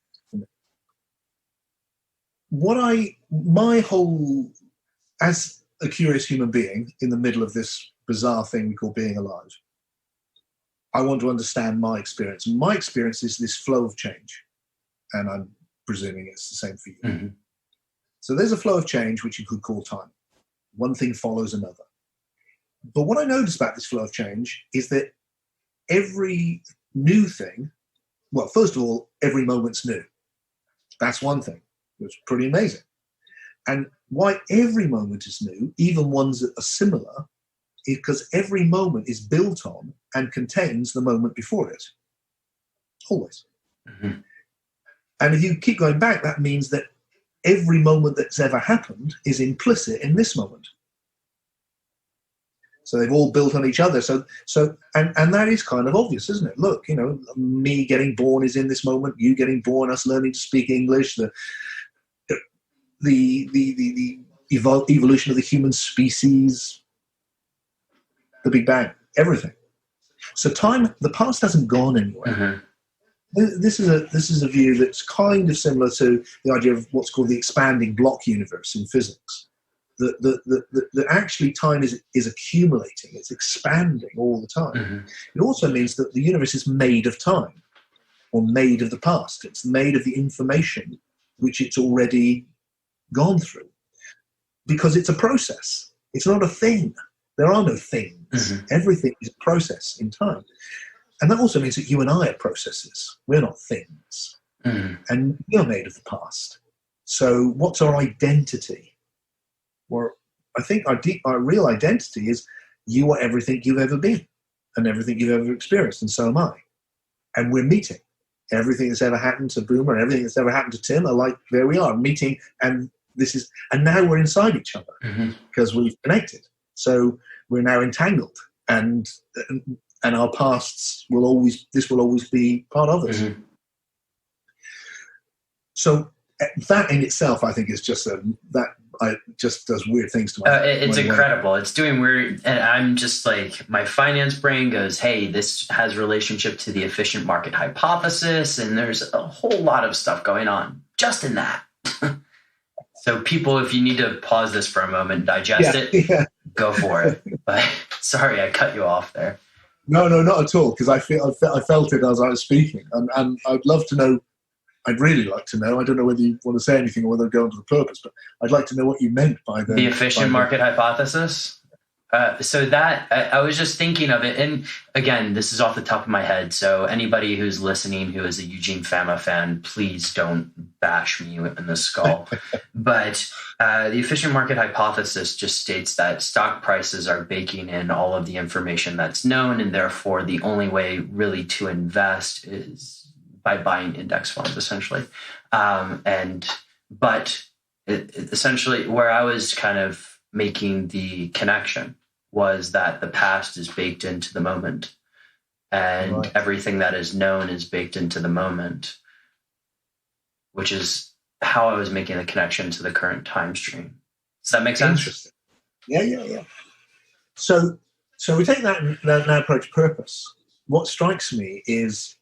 my whole, as a curious human being in the middle of this bizarre thing we call being alive, I want to understand my experience. My experience is this flow of change, and I'm presuming it's the same for you. Mm-hmm. So there's a flow of change which you could call time. One thing follows another. But what I notice about this flow of change is that every new thing, well, first of all, every moment's new. That's one thing. It's pretty amazing. And why every moment is new, even ones that are similar, is because every moment is built on and contains the moment before it. Always. Mm-hmm. And if you keep going back, that means that every moment that's ever happened is implicit in this moment. So they've all built on each other. And that is kind of obvious, isn't it? Look, me getting born is in this moment, you getting born, us learning to speak English, the evolution of the human species, the Big Bang, everything. So time, the past hasn't gone anywhere. Mm-hmm. This is a view that's kind of similar to the idea of what's called the expanding block universe in physics. That actually time is accumulating, it's expanding all the time. Mm-hmm. It also means that the universe is made of time, or made of the past. It's made of the information which it's already gone through, because it's a process. It's not a thing. There are no things. Mm-hmm. Everything is a process in time. And that also means that you and I are processes. We're not things. Mm-hmm. And we are made of the past. So what's our identity? Well, I think our real identity is you are everything you've ever been and everything you've ever experienced, and so am I. And we're meeting. Everything that's ever happened to Boomer and everything that's ever happened to Tim are like, there we are, meeting, and now we're inside each other because we've connected. So we're now entangled, and our pasts will always be part of us. Mm-hmm. So that in itself, I think, is just just does weird things to my it's my incredible. way. It's doing weird, and I'm just like, my finance brain goes, hey, this has relationship to the efficient market hypothesis, and there's a whole lot of stuff going on just in that. So people, if you need to pause this for a moment and digest it, go for it. But sorry, I cut you off there. No, not at all, because I felt it as I was speaking, and I'd love to know. I'd really like to know. I don't know whether you want to say anything or whether to go into the purpose, but I'd like to know what you meant by the efficient market hypothesis. So that I was just thinking of it, and again, this is off the top of my head. So anybody who's listening who is a Eugene Fama fan, please don't bash me in the skull. But the efficient market hypothesis just states that stock prices are baking in all of the information that's known, and therefore the only way really to invest is by buying index funds, essentially. Essentially where I was kind of making the connection was that the past is baked into the moment, and everything that is known is baked into the moment, which is how I was making the connection to the current time stream. Does that make sense? Interesting. Yeah. So we take that now approach purpose. What strikes me is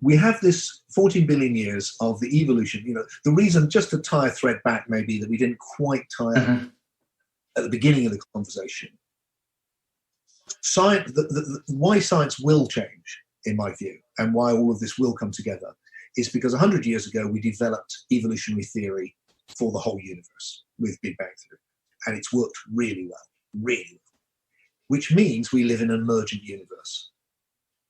we have this 14 billion years of the evolution. The reason, just to tie a thread back, maybe that we didn't quite tie up at the beginning of the conversation. Science, why science will change, in my view, and why all of this will come together, is because 100 years ago we developed evolutionary theory for the whole universe with Big Bang theory, and it's worked really well, which means we live in an emergent universe.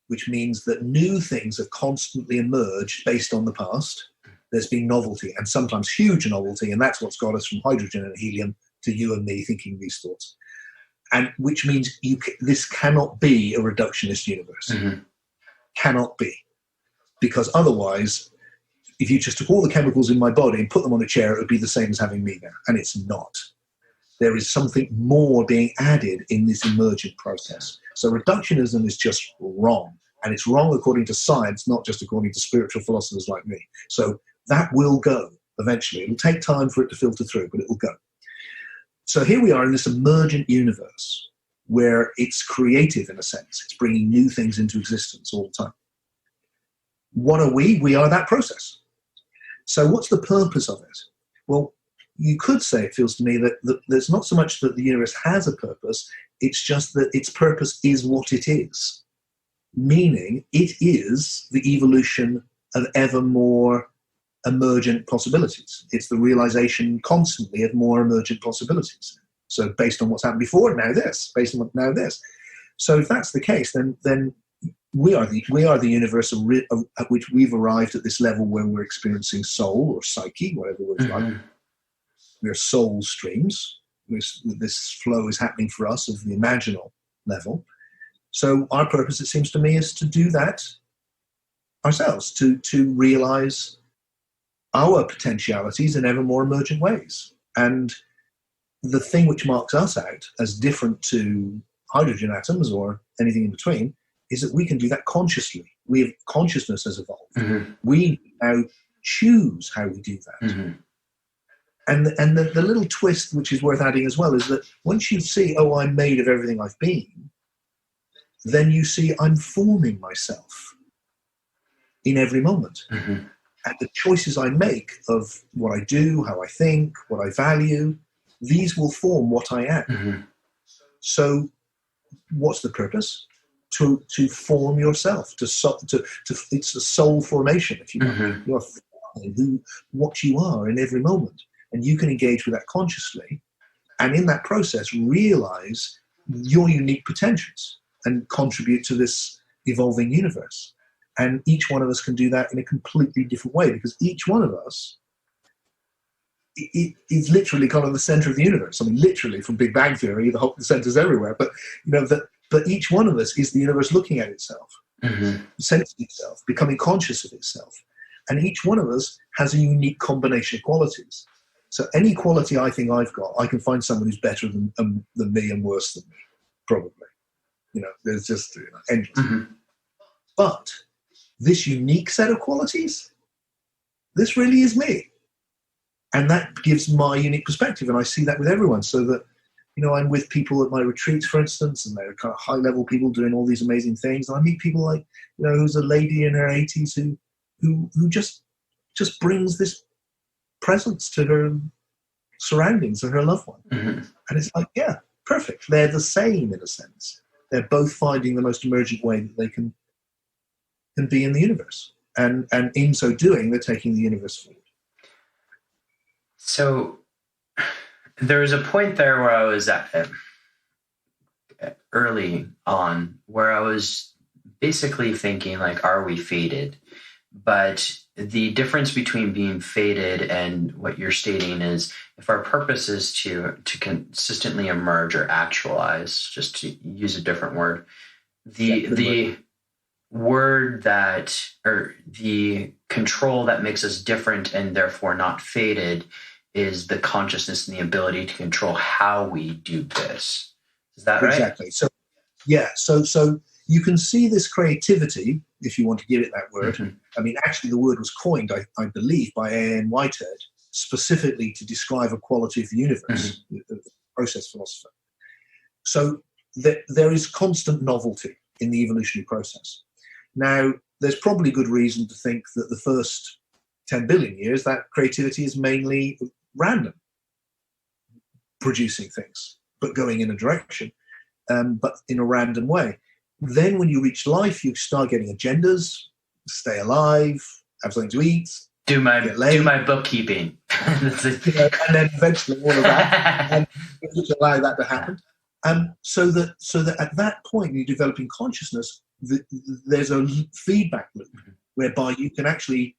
Which means that new things have constantly emerged based on the past. There's been novelty, and sometimes huge novelty, and that's what's got us from hydrogen and helium to you and me thinking these thoughts. And which means this cannot be a reductionist universe. Cannot be. Because otherwise, if you just took all the chemicals in my body and put them on a chair, it would be the same as having me there. And it's not. There is something more being added in this emergent process. So reductionism is just wrong. And it's wrong according to science, not just according to spiritual philosophers like me. So that will go eventually. It'll take time for it to filter through, but it will go. So here we are in this emergent universe where it's creative in a sense. It's bringing new things into existence all the time. What are we? We are that process. So what's the purpose of it? Well, you could say, it feels to me, that there's not so much that the universe has a purpose, it's just that its purpose is what it is. Meaning, it is the evolution of ever more emergent possibilities. It's the realization constantly of more emergent possibilities. So based on what's happened before, now this. Based on what, now this. So if that's the case, then we are the universe at which we've arrived at this level where we're experiencing soul or psyche, whatever the word's like. We're soul streams. This flow is happening for us of the imaginal level. So our purpose, it seems to me, is to do that ourselves, to realize our potentialities in ever more emergent ways. And the thing which marks us out as different to hydrogen atoms or anything in between is that we can do that consciously. Consciousness has evolved. We now choose how we do that. And the little twist, which is worth adding as well, is that once you see, oh, I'm made of everything I've been, then you see I'm forming myself in every moment. And the choices I make of what I do, how I think, what I value, these will form what I am. So what's the purpose? To form yourself. It's a soul formation, if you will. You're forming what you are in every moment. And you can engage with that consciously. And in that process, realize your unique potentials and contribute to this evolving universe. And each one of us can do that in a completely different way, because each one of us is literally kind of the center of the universe. I mean, literally, from Big Bang Theory, the center's everywhere. But but each one of us is the universe looking at itself, sensing itself, becoming conscious of itself. And each one of us has a unique combination of qualities. So any quality I think I've got, I can find someone who's better than me and worse than me, probably. There's just endless. But this unique set of qualities, this really is me. And that gives my unique perspective. And I see that with everyone. So that, I'm with people at my retreats, for instance, and they're kind of high-level people doing all these amazing things. And I meet people like, who's a lady in her 80s who just brings this presence to her surroundings and her loved one. And it's like, yeah, perfect. They're the same in a sense. They're both finding the most emergent way that they can be in the universe. And in so doing, they're taking the universe forward. So there was a point there where I was at early on where I was basically thinking, like, are we fated? But the difference between being fated and what you're stating is, if our purpose is to consistently emerge or actualize, just to use a different word, the word that, or the control that makes us different and therefore not fated, is the consciousness and the ability to control how we do this. Is that right? Exactly. So, yeah. So you can see this creativity, if you want to give it that word. I mean, actually, the word was coined, I believe, by A.N. Whitehead, specifically to describe a quality of the universe, the process philosopher. So there is constant novelty in the evolutionary process. Now, there's probably good reason to think that the first 10 billion years, that creativity is mainly random, producing things, but going in a direction, but in a random way. Then when you reach life, you start getting agendas, stay alive, have something to eat, do my bookkeeping. And then eventually all of that, and you allow that to happen. So that at that point, you're developing consciousness, there's a feedback loop whereby you can actually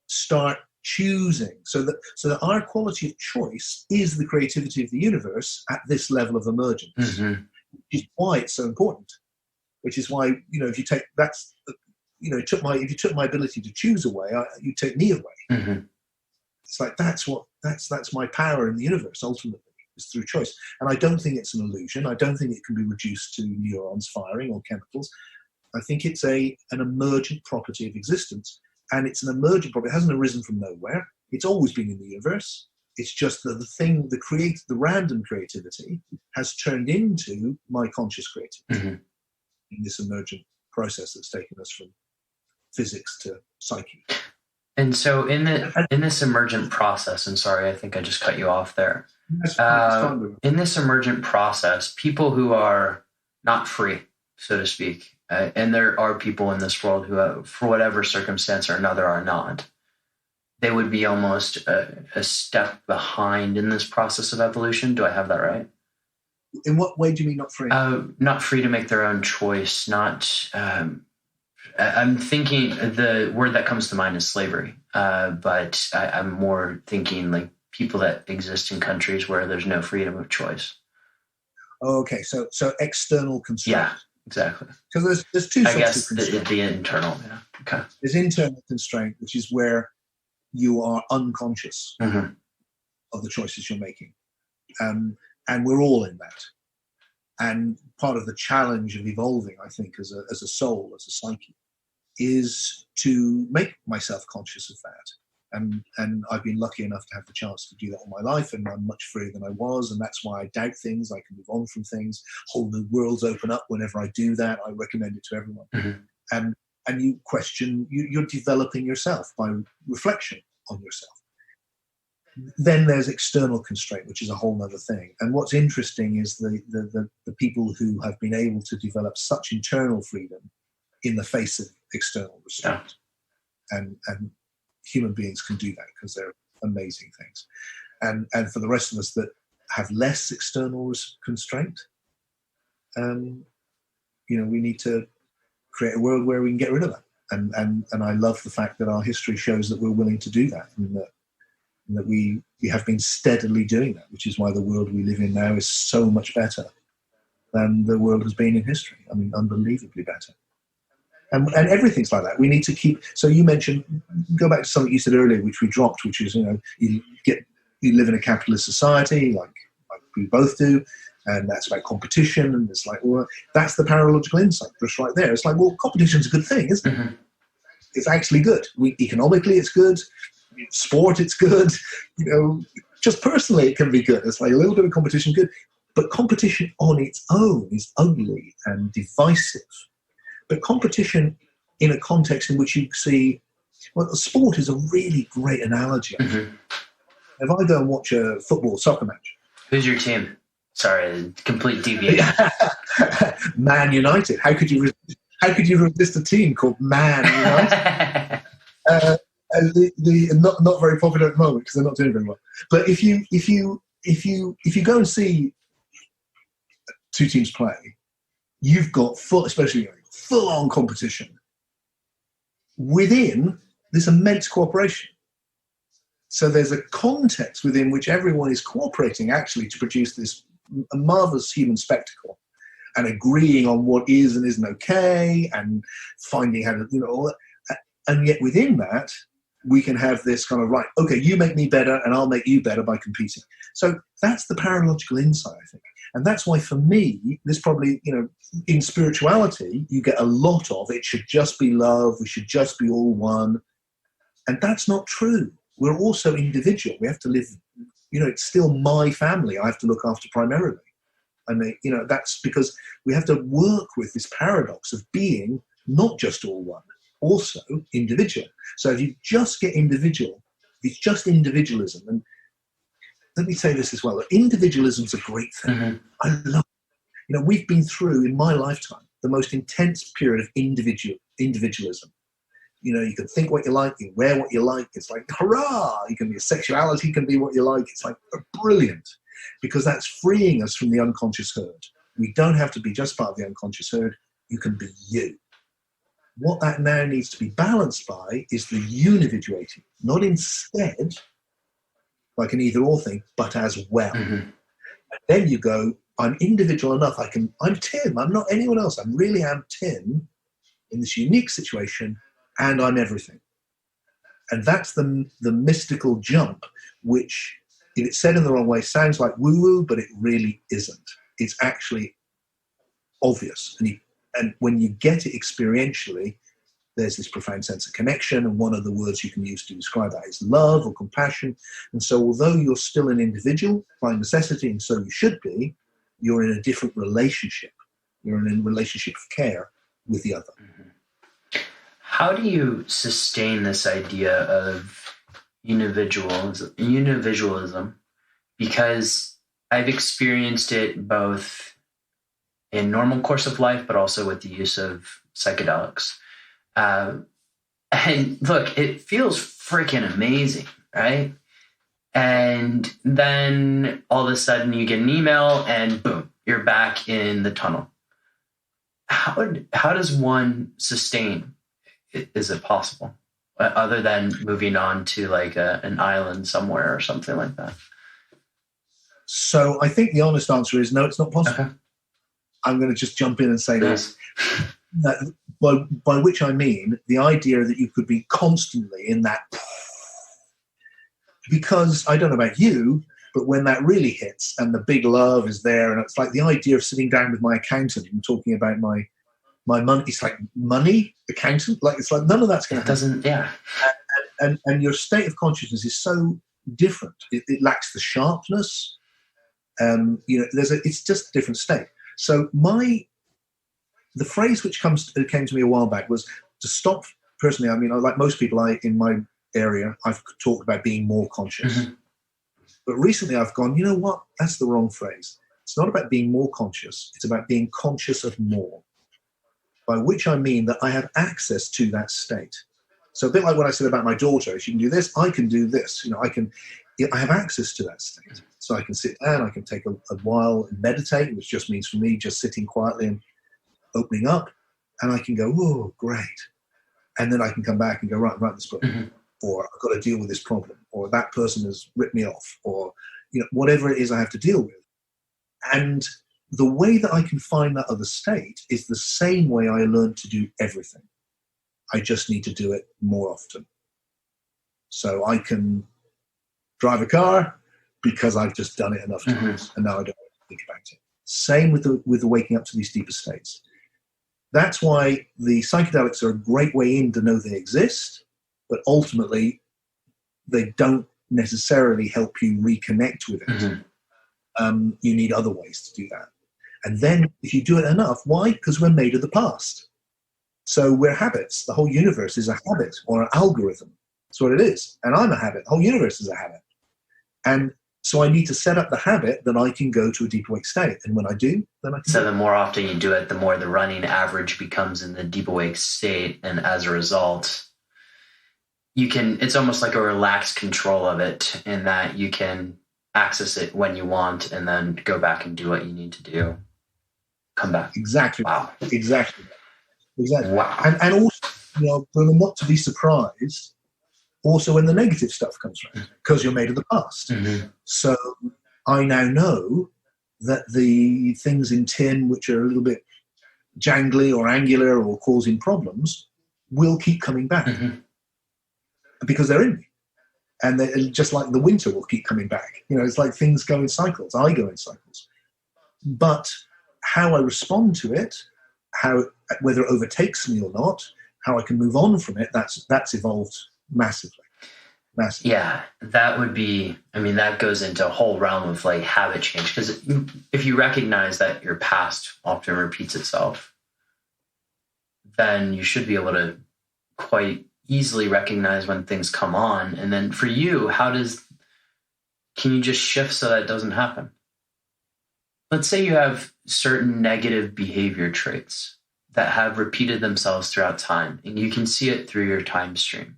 start choosing, so that our quality of choice is the creativity of the universe at this level of emergence, which is why it's so important. Which is why, if you take if you took my ability to choose away, you take me away. It's like that's my power in the universe ultimately, is through choice. And I don't think it's an illusion. I don't think it can be reduced to neurons firing or chemicals. I think it's an emergent property of existence. And it's an emergent property. It hasn't arisen from nowhere. It's always been in the universe. It's just that the random creativity has turned into my conscious creativity in this emergent process that's taken us from physics to psyche. And so in this emergent process, and sorry, I think I just cut you off there. In this emergent process, people who are not free, so to speak, and there are people in this world who, for whatever circumstance or another, are not, they would be almost a step behind in this process of evolution. Do I have that right? In what way do you mean not free? Not free to make their own choice, not... I'm thinking the word that comes to mind is slavery, but I'm more thinking like people that exist in countries where there's no freedom of choice. Okay, so external constraint. Yeah, exactly. Because there's two sorts of constraint. The internal. Yeah. Okay. There's internal constraint, which is where you are unconscious of the choices you're making, and we're all in that. And part of the challenge of evolving, I think, as a soul, as a psyche, is to make myself conscious of that. And I've been lucky enough to have the chance to do that all my life, and I'm much freer than I was, and that's why I doubt things. I can move on from things. Whole new worlds open up whenever I do that. I recommend it to everyone. And you question, you're developing yourself by reflection on yourself. Then there's external constraint, which is a whole other thing. And what's interesting is the people who have been able to develop such internal freedom in the face of external restraint. Yeah. And human beings can do that because they're amazing things. And for the rest of us that have less external constraint, we need to create a world where we can get rid of that. And I love the fact that our history shows that we're willing to do that, and that we have been steadily doing that, which is why the world we live in now is so much better than the world has been in history. I mean, unbelievably better. And everything's like that. We need to keep. So you mentioned, go back to something you said earlier, which we dropped, which is you live in a capitalist society, like we both do, and that's about competition. And it's like, well, that's the paralogical insight just right there. It's like, well, competition's a good thing, isn't it? It's actually good. Economically, it's good. Sport, it's good. Just personally, it can be good. It's like a little bit of competition, good. But competition on its own is ugly and divisive. But competition in a context in which you see, well, sport is a really great analogy. If I go and watch a soccer match. Who's your team? Sorry, complete deviation. Man United. How could you resist a team called Man United? Not very popular at the moment because they're not doing very well. But if you go and see two teams play, you've got full-on competition within this immense cooperation. So there's a context within which everyone is cooperating actually to produce this marvelous human spectacle, and agreeing on what is and isn't okay, and finding how to all that. And yet within that, we can have this kind of, right, okay, you make me better and I'll make you better by competing. So that's the paralogical insight, I think. And that's why, for me, this probably, in spirituality, you get a lot of, it should just be love, we should just be all one. And that's not true. We're also individual. We have to live, it's still my family I have to look after primarily. And, that's because we have to work with this paradox of being not just all one, also individual. So if you just get individual, it's just individualism. And let me say this as well. Individualism is a great thing. I love it. We've been through, in my lifetime, the most intense period of individualism. You can think what you like, you wear what you like. It's like, hurrah! Your sexuality can be what you like. It's like brilliant, because that's freeing us from the unconscious herd. We don't have to be just part of the unconscious herd. You can be you. What that now needs to be balanced by is the unividuating, not instead, like an either-or thing, but as well. And then you go, I'm individual enough. I'm Tim. I'm not anyone else. I really am Tim in this unique situation, and I'm everything. And that's the mystical jump, which, if it's said in the wrong way, sounds like woo-woo, but it really isn't. It's actually obvious. And And when you get it experientially, there's this profound sense of connection. And one of the words you can use to describe that is love or compassion. And so although you're still an individual by necessity, and so you should be, you're in a different relationship. You're in a relationship of care with the other. How do you sustain this idea of unividualism? Because I've experienced it both in normal course of life, but also with the use of psychedelics. And look, it feels freaking amazing, right? And then all of a sudden you get an email and boom, you're back in the tunnel. How does one sustain? Is it possible? Other than moving on to like an island somewhere or something like that? So I think the honest answer is no, it's not possible. Okay. I'm going to just jump in and say this. By which I mean the idea that you could be constantly in that, because I don't know about you, but when that really hits and the big love is there, and it's like the idea of sitting down with my accountant and talking about my money, it's like money, accountant, like it's like none of that's going to happen. Yeah. And your state of consciousness is so different. It lacks the sharpness. It's just a different state. So the phrase which came to me a while back was to stop. Personally, I mean, like most people, in my area, I've talked about being more conscious. Mm-hmm. But recently I've gone, you know what? That's the wrong phrase. It's not about being more conscious. It's about being conscious of more. By which I mean that I have access to that state. So a bit like what I said about my daughter, she can do this, I can do this. I have access to that state. So I can sit down, I can take a while and meditate, which just means for me just sitting quietly and opening up, and I can go, oh, great. And then I can come back and go, right, write this book. Mm-hmm. Or I've got to deal with this problem, or that person has ripped me off, or whatever it is I have to deal with. And the way that I can find that other state is the same way I learned to do everything. I just need to do it more often. So I can drive a car because I've just done it enough times, and now I don't have to think about it. Same with the waking up to these deeper states. That's why the psychedelics are a great way in to know they exist, but ultimately they don't necessarily help you reconnect with it. Mm-hmm. You need other ways to do that. And then if you do it enough, why? Because we're made of the past. So we're habits. The whole universe is a habit or an algorithm. That's what it is. And I'm a habit. The whole universe is a habit. And so I need to set up the habit that I can go to a deep awake state. And when I do, then I can. So the more often you do it, the more the running average becomes in the deep awake state. And as a result, it's almost like a relaxed control of it, in that you can access it when you want and then go back and do what you need to do. Come back. Exactly. Wow. Exactly. Wow. And also, Bruno, not to be surprised also when the negative stuff comes around, because you're made of the past. Mm-hmm. So I now know that the things in Tim which are a little bit jangly or angular or causing problems will keep coming back, because they're in me. And they're just like the winter will keep coming back. It's like things go in cycles. I go in cycles. But how I respond to it, whether it overtakes me or not, how I can move on from it, that's evolved massively. Yeah, that would be, that goes into a whole realm of like habit change. Because if you recognize that your past often repeats itself, then you should be able to quite easily recognize when things come on. And then for you, can you just shift so that it doesn't happen? Let's say you have certain negative behavior traits that have repeated themselves throughout time, and you can see it through your time stream.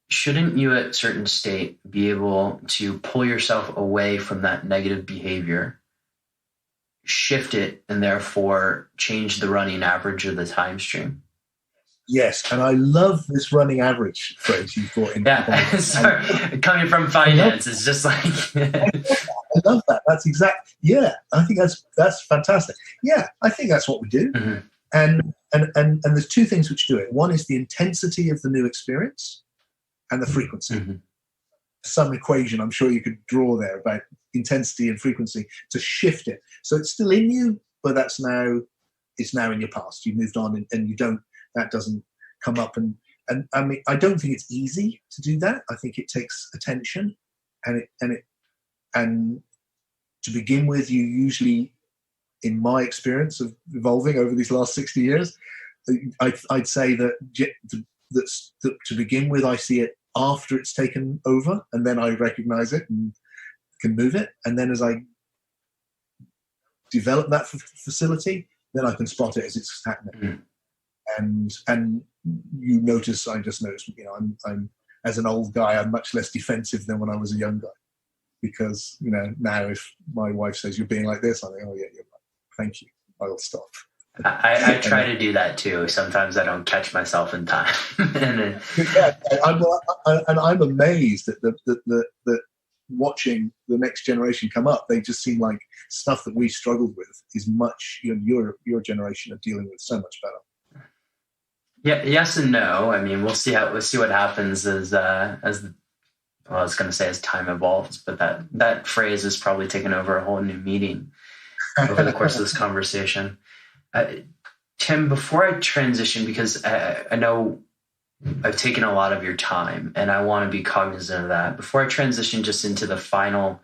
Shouldn't you at a certain state be able to pull yourself away from that negative behavior, shift it, and therefore change the running average of the time stream? Yes, and I love this running average phrase you brought in. Yeah, sorry, coming from finance, it's just like... I love that. That's exact. Yeah, I think that's fantastic. Yeah, I think that's what we do. Mm-hmm. And there's two things which do it. One is the intensity of the new experience, and the frequency. Mm-hmm. Some equation I'm sure you could draw there about intensity and frequency to shift it. So it's still in you, but that's now it's now in your past. You moved on, and you don't. That doesn't come up. And I mean, I don't think it's easy to do that. I think it takes attention, and to begin with, you usually, in my experience of evolving over these last 60 years, I'd say that to begin with, I see it after it's taken over, and then I recognize it and can move it. And then as I develop that facility, then I can spot it as it's happening. And I just noticed, I'm as an old guy, I'm much less defensive than when I was a young guy, because now if my wife says you're being like this, I think, oh yeah, you're right. Thank you. I'll stop. I try to do that too. Sometimes I don't catch myself in time. I'm amazed that watching the next generation come up, they just seem like stuff that we struggled with is much, your generation are dealing with so much better. Yeah, yes and no. I mean, we'll see what happens as I was going to say as time evolves, but that phrase has probably taken over a whole new meaning over the course of this conversation. Tim, before I transition, because I know I've taken a lot of your time and I want to be cognizant of that. Before I transition just into the final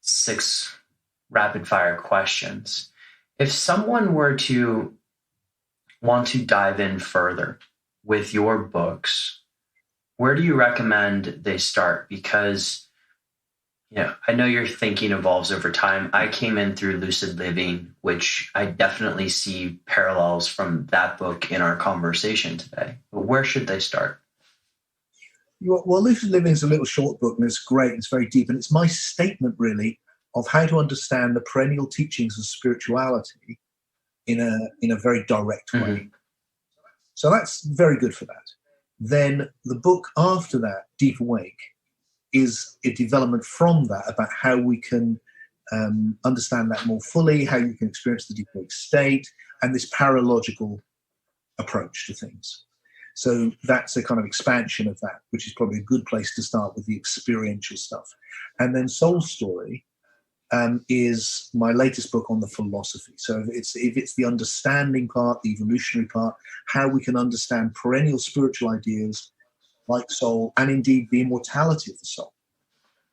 6 rapid fire questions, if someone were to want to dive in further with your books, where do you recommend they start? Because I know your thinking evolves over time. I came in through lucid living, which I definitely see parallels from that book in our conversation today. But where should they start? Well, lucid living is a little short book, and it's great. It's very deep, and it's my statement, really, of how to understand the perennial teachings of spirituality in a very direct way. Mm-hmm. So that's very good for that. Then the book after that, Deep Awake, is a development from that about how we can understand that more fully, how you can experience the deep awake state, and this paralogical approach to things. So that's a kind of expansion of that, which is probably a good place to start with the experiential stuff. And then Soul Story is my latest book on the philosophy. So if it's the understanding part, the evolutionary part, how we can understand perennial spiritual ideas like soul, and indeed the immortality of the soul,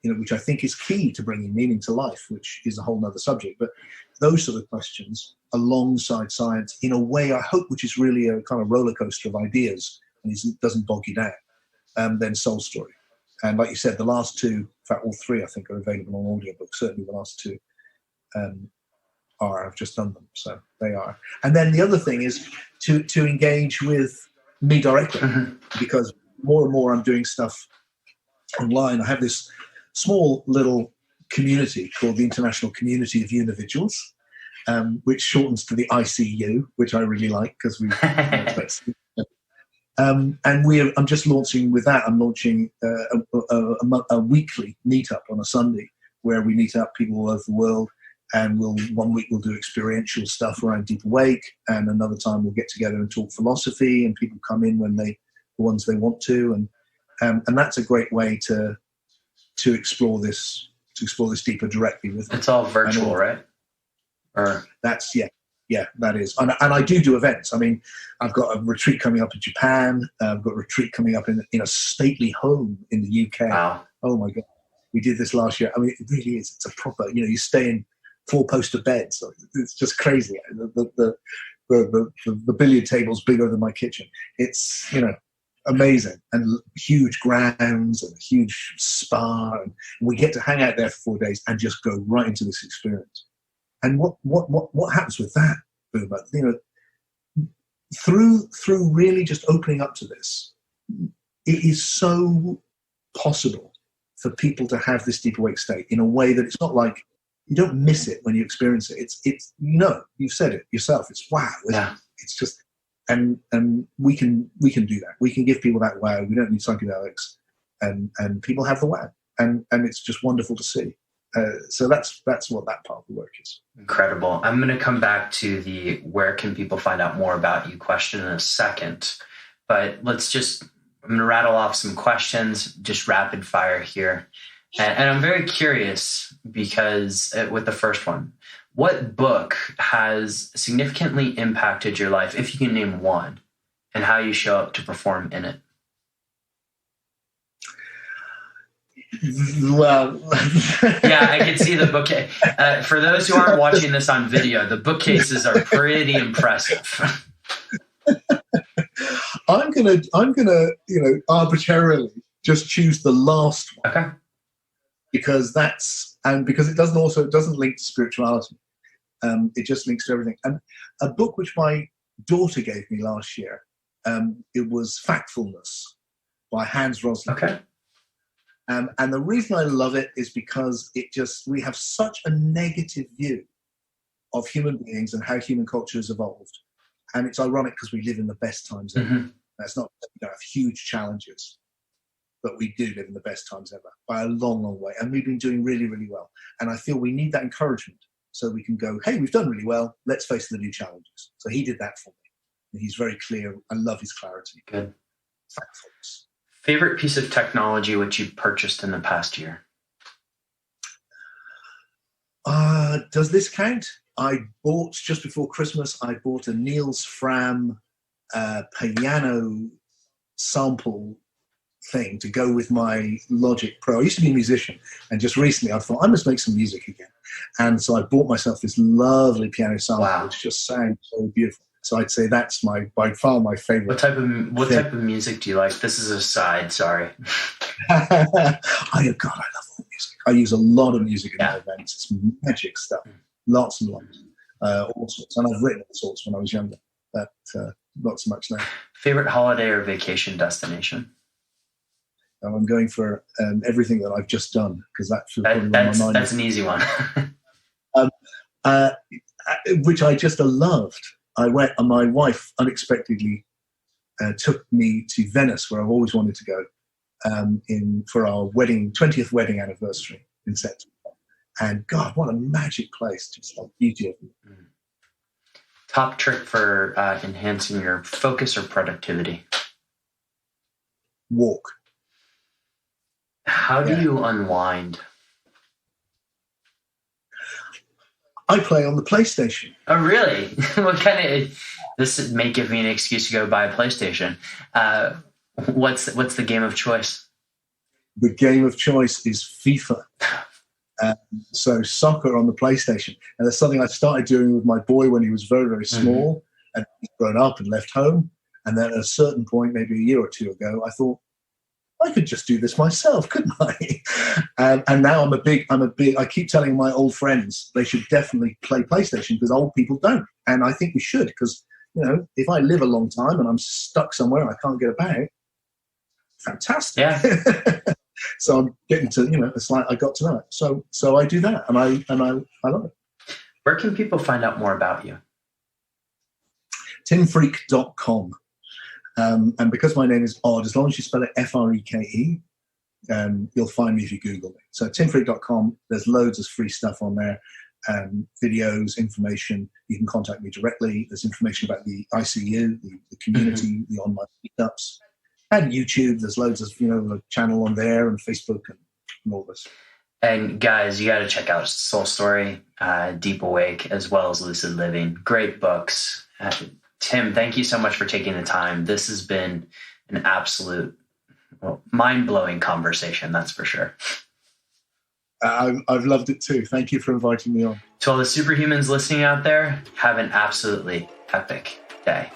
which I think is key to bringing meaning to life, which is a whole nother subject. But those sort of questions alongside science, in a way, I hope, which is really a kind of roller coaster of ideas and doesn't bog you down, then Soul Story. And like you said, the last 2, in fact, all 3, I think, are available on audiobook. Certainly the last 2 I've just done them, so they are. And then the other thing is to engage with me directly, because more and more I'm doing stuff online. I have this small little community called the International Community of Unividuals, which shortens to the ICU, which I really like because we. And I'm just launching with that. I'm launching a weekly meetup on a Sunday where we meet up people all over the world, and one week we'll do experiential stuff around Deep Awake, and another time we'll get together and talk philosophy, and people come in when the ones they want to, and that's a great way to explore this deeper directly with. It's all virtual, right? Or that's that is, and I do events. I mean, I've got a retreat coming up in Japan. I've got a retreat coming up in a stately home in the UK. Wow. Oh my God, we did this last year. I mean, it really is. It's a proper. You stay in 4-poster beds. So it's just crazy. The billiard table's bigger than my kitchen. It's amazing, and huge grounds and a huge spa, and we get to hang out there for 4 days and just go right into this experience. And what happens with that, Boomer? Through really just opening up to this, it is so possible for people to have this deep awake state in a way that it's not like you don't miss it when you experience it. It's you've said it yourself. It's wow. Yeah. It's just. And we can do that. We can give people that wow. We don't need psychedelics, and people have the wow, and it's just wonderful to see. So that's what that part of the work is. Incredible. I'm going to come back to the where can people find out more about you question in a second, but I'm going to rattle off some questions, just rapid fire here, and I'm very curious because with the first one, What book has significantly impacted your life, if you can name one, and how you show up to perform in it? Well, yeah, I can see the bookcase. For those who aren't watching this on video, the bookcases are pretty impressive. I'm gonna, arbitrarily just choose the last one. Okay. Because it doesn't link to spirituality. It just links to everything. And a book which my daughter gave me last year, it was Factfulness by Hans Rosling. Okay. And the reason I love it is because we have such a negative view of human beings and how human culture has evolved. And it's ironic because we live in the best times ever. Mm-hmm. That's not, we don't have huge challenges, but we do live in the best times ever by a long, long way. And we've been doing really, really well. And I feel we need that encouragement so we can go, hey, we've done really well. Let's face the new challenges. So he did that for me. And he's very clear. I love his clarity. Good. Factfulness. Favorite piece of technology which you purchased in the past year? Does this count? I bought, just before Christmas, I bought a Niels Fram piano sample thing to go with my Logic Pro. I used to be a musician, and just recently I thought I must make some music again. And so I bought myself this lovely piano sample, which just sounds so beautiful. So I'd say that's by far my favorite. What type of music do you like? This is a side, sorry. God, I love all music. I use a lot of music in my events. It's magic stuff. Lots and lots. All sorts. And I've written all sorts when I was younger, but not so much now. Favorite holiday or vacation destination? I'm going for everything that I've just done, because that's probably where my mind that's an easy one. Which I just loved. I went, and my wife unexpectedly took me to Venice, where I've always wanted to go, for our 20th wedding anniversary in September. And God, what a magic place! Just like beauty of it. Top trick for enhancing your focus or productivity? Walk. How do you unwind? I play on the PlayStation. Oh, really? What kind of? This may give me an excuse to go buy a PlayStation. What's the game of choice? The game of choice is FIFA. So soccer on the PlayStation, and that's something I started doing with my boy when he was very, very small, and he's grown up and left home. And then at a certain point, maybe a year or two ago, I thought, I could just do this myself, couldn't I? And now I keep telling my old friends they should definitely play PlayStation, because old people don't. And I think we should, because, if I live a long time and I'm stuck somewhere and I can't get about, fantastic. Yeah. So I'm getting to, it's like I got to know it. So I do that, and I love it. Where can people find out more about you? timfreke.com. And because my name is odd, as long as you spell it Freke, you'll find me if you Google me. So timfreke.com, there's loads of free stuff on there, videos, information. You can contact me directly. There's information about the ICU, the community, the online meetups, and YouTube. There's loads of, a channel on there, and Facebook and all this. And guys, you got to check out Soul Story, Deep Awake, as well as Lucid Living. Great books. Tim, thank you so much for taking the time. This has been an absolute mind-blowing conversation, that's for sure. I've loved it too. Thank you for inviting me on. To all the superhumans listening out there, have an absolutely epic day.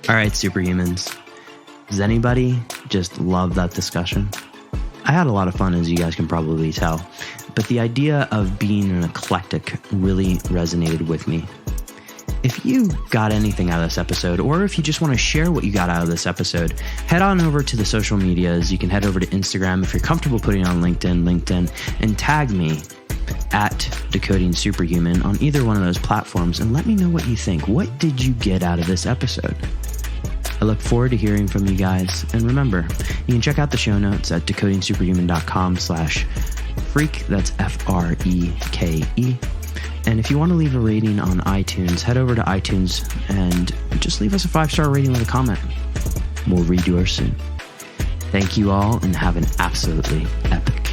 All right, superhumans. Does anybody just love that discussion? I had a lot of fun, as you guys can probably tell, but the idea of being an eclectic really resonated with me. If you got anything out of this episode, or if you just want to share what you got out of this episode, head on over to the social medias. You can head over to Instagram if you're comfortable putting on LinkedIn, and tag me at Decoding Superhuman on either one of those platforms, and let me know what you think. What did you get out of this episode? I look forward to hearing from you guys. And remember, you can check out the show notes at decodingsuperhuman.com/freak. That's Freke. And if you want to leave a rating on iTunes, head over to iTunes and just leave us a 5-star rating with a comment. We'll read yours soon. Thank you all, and have an absolutely epic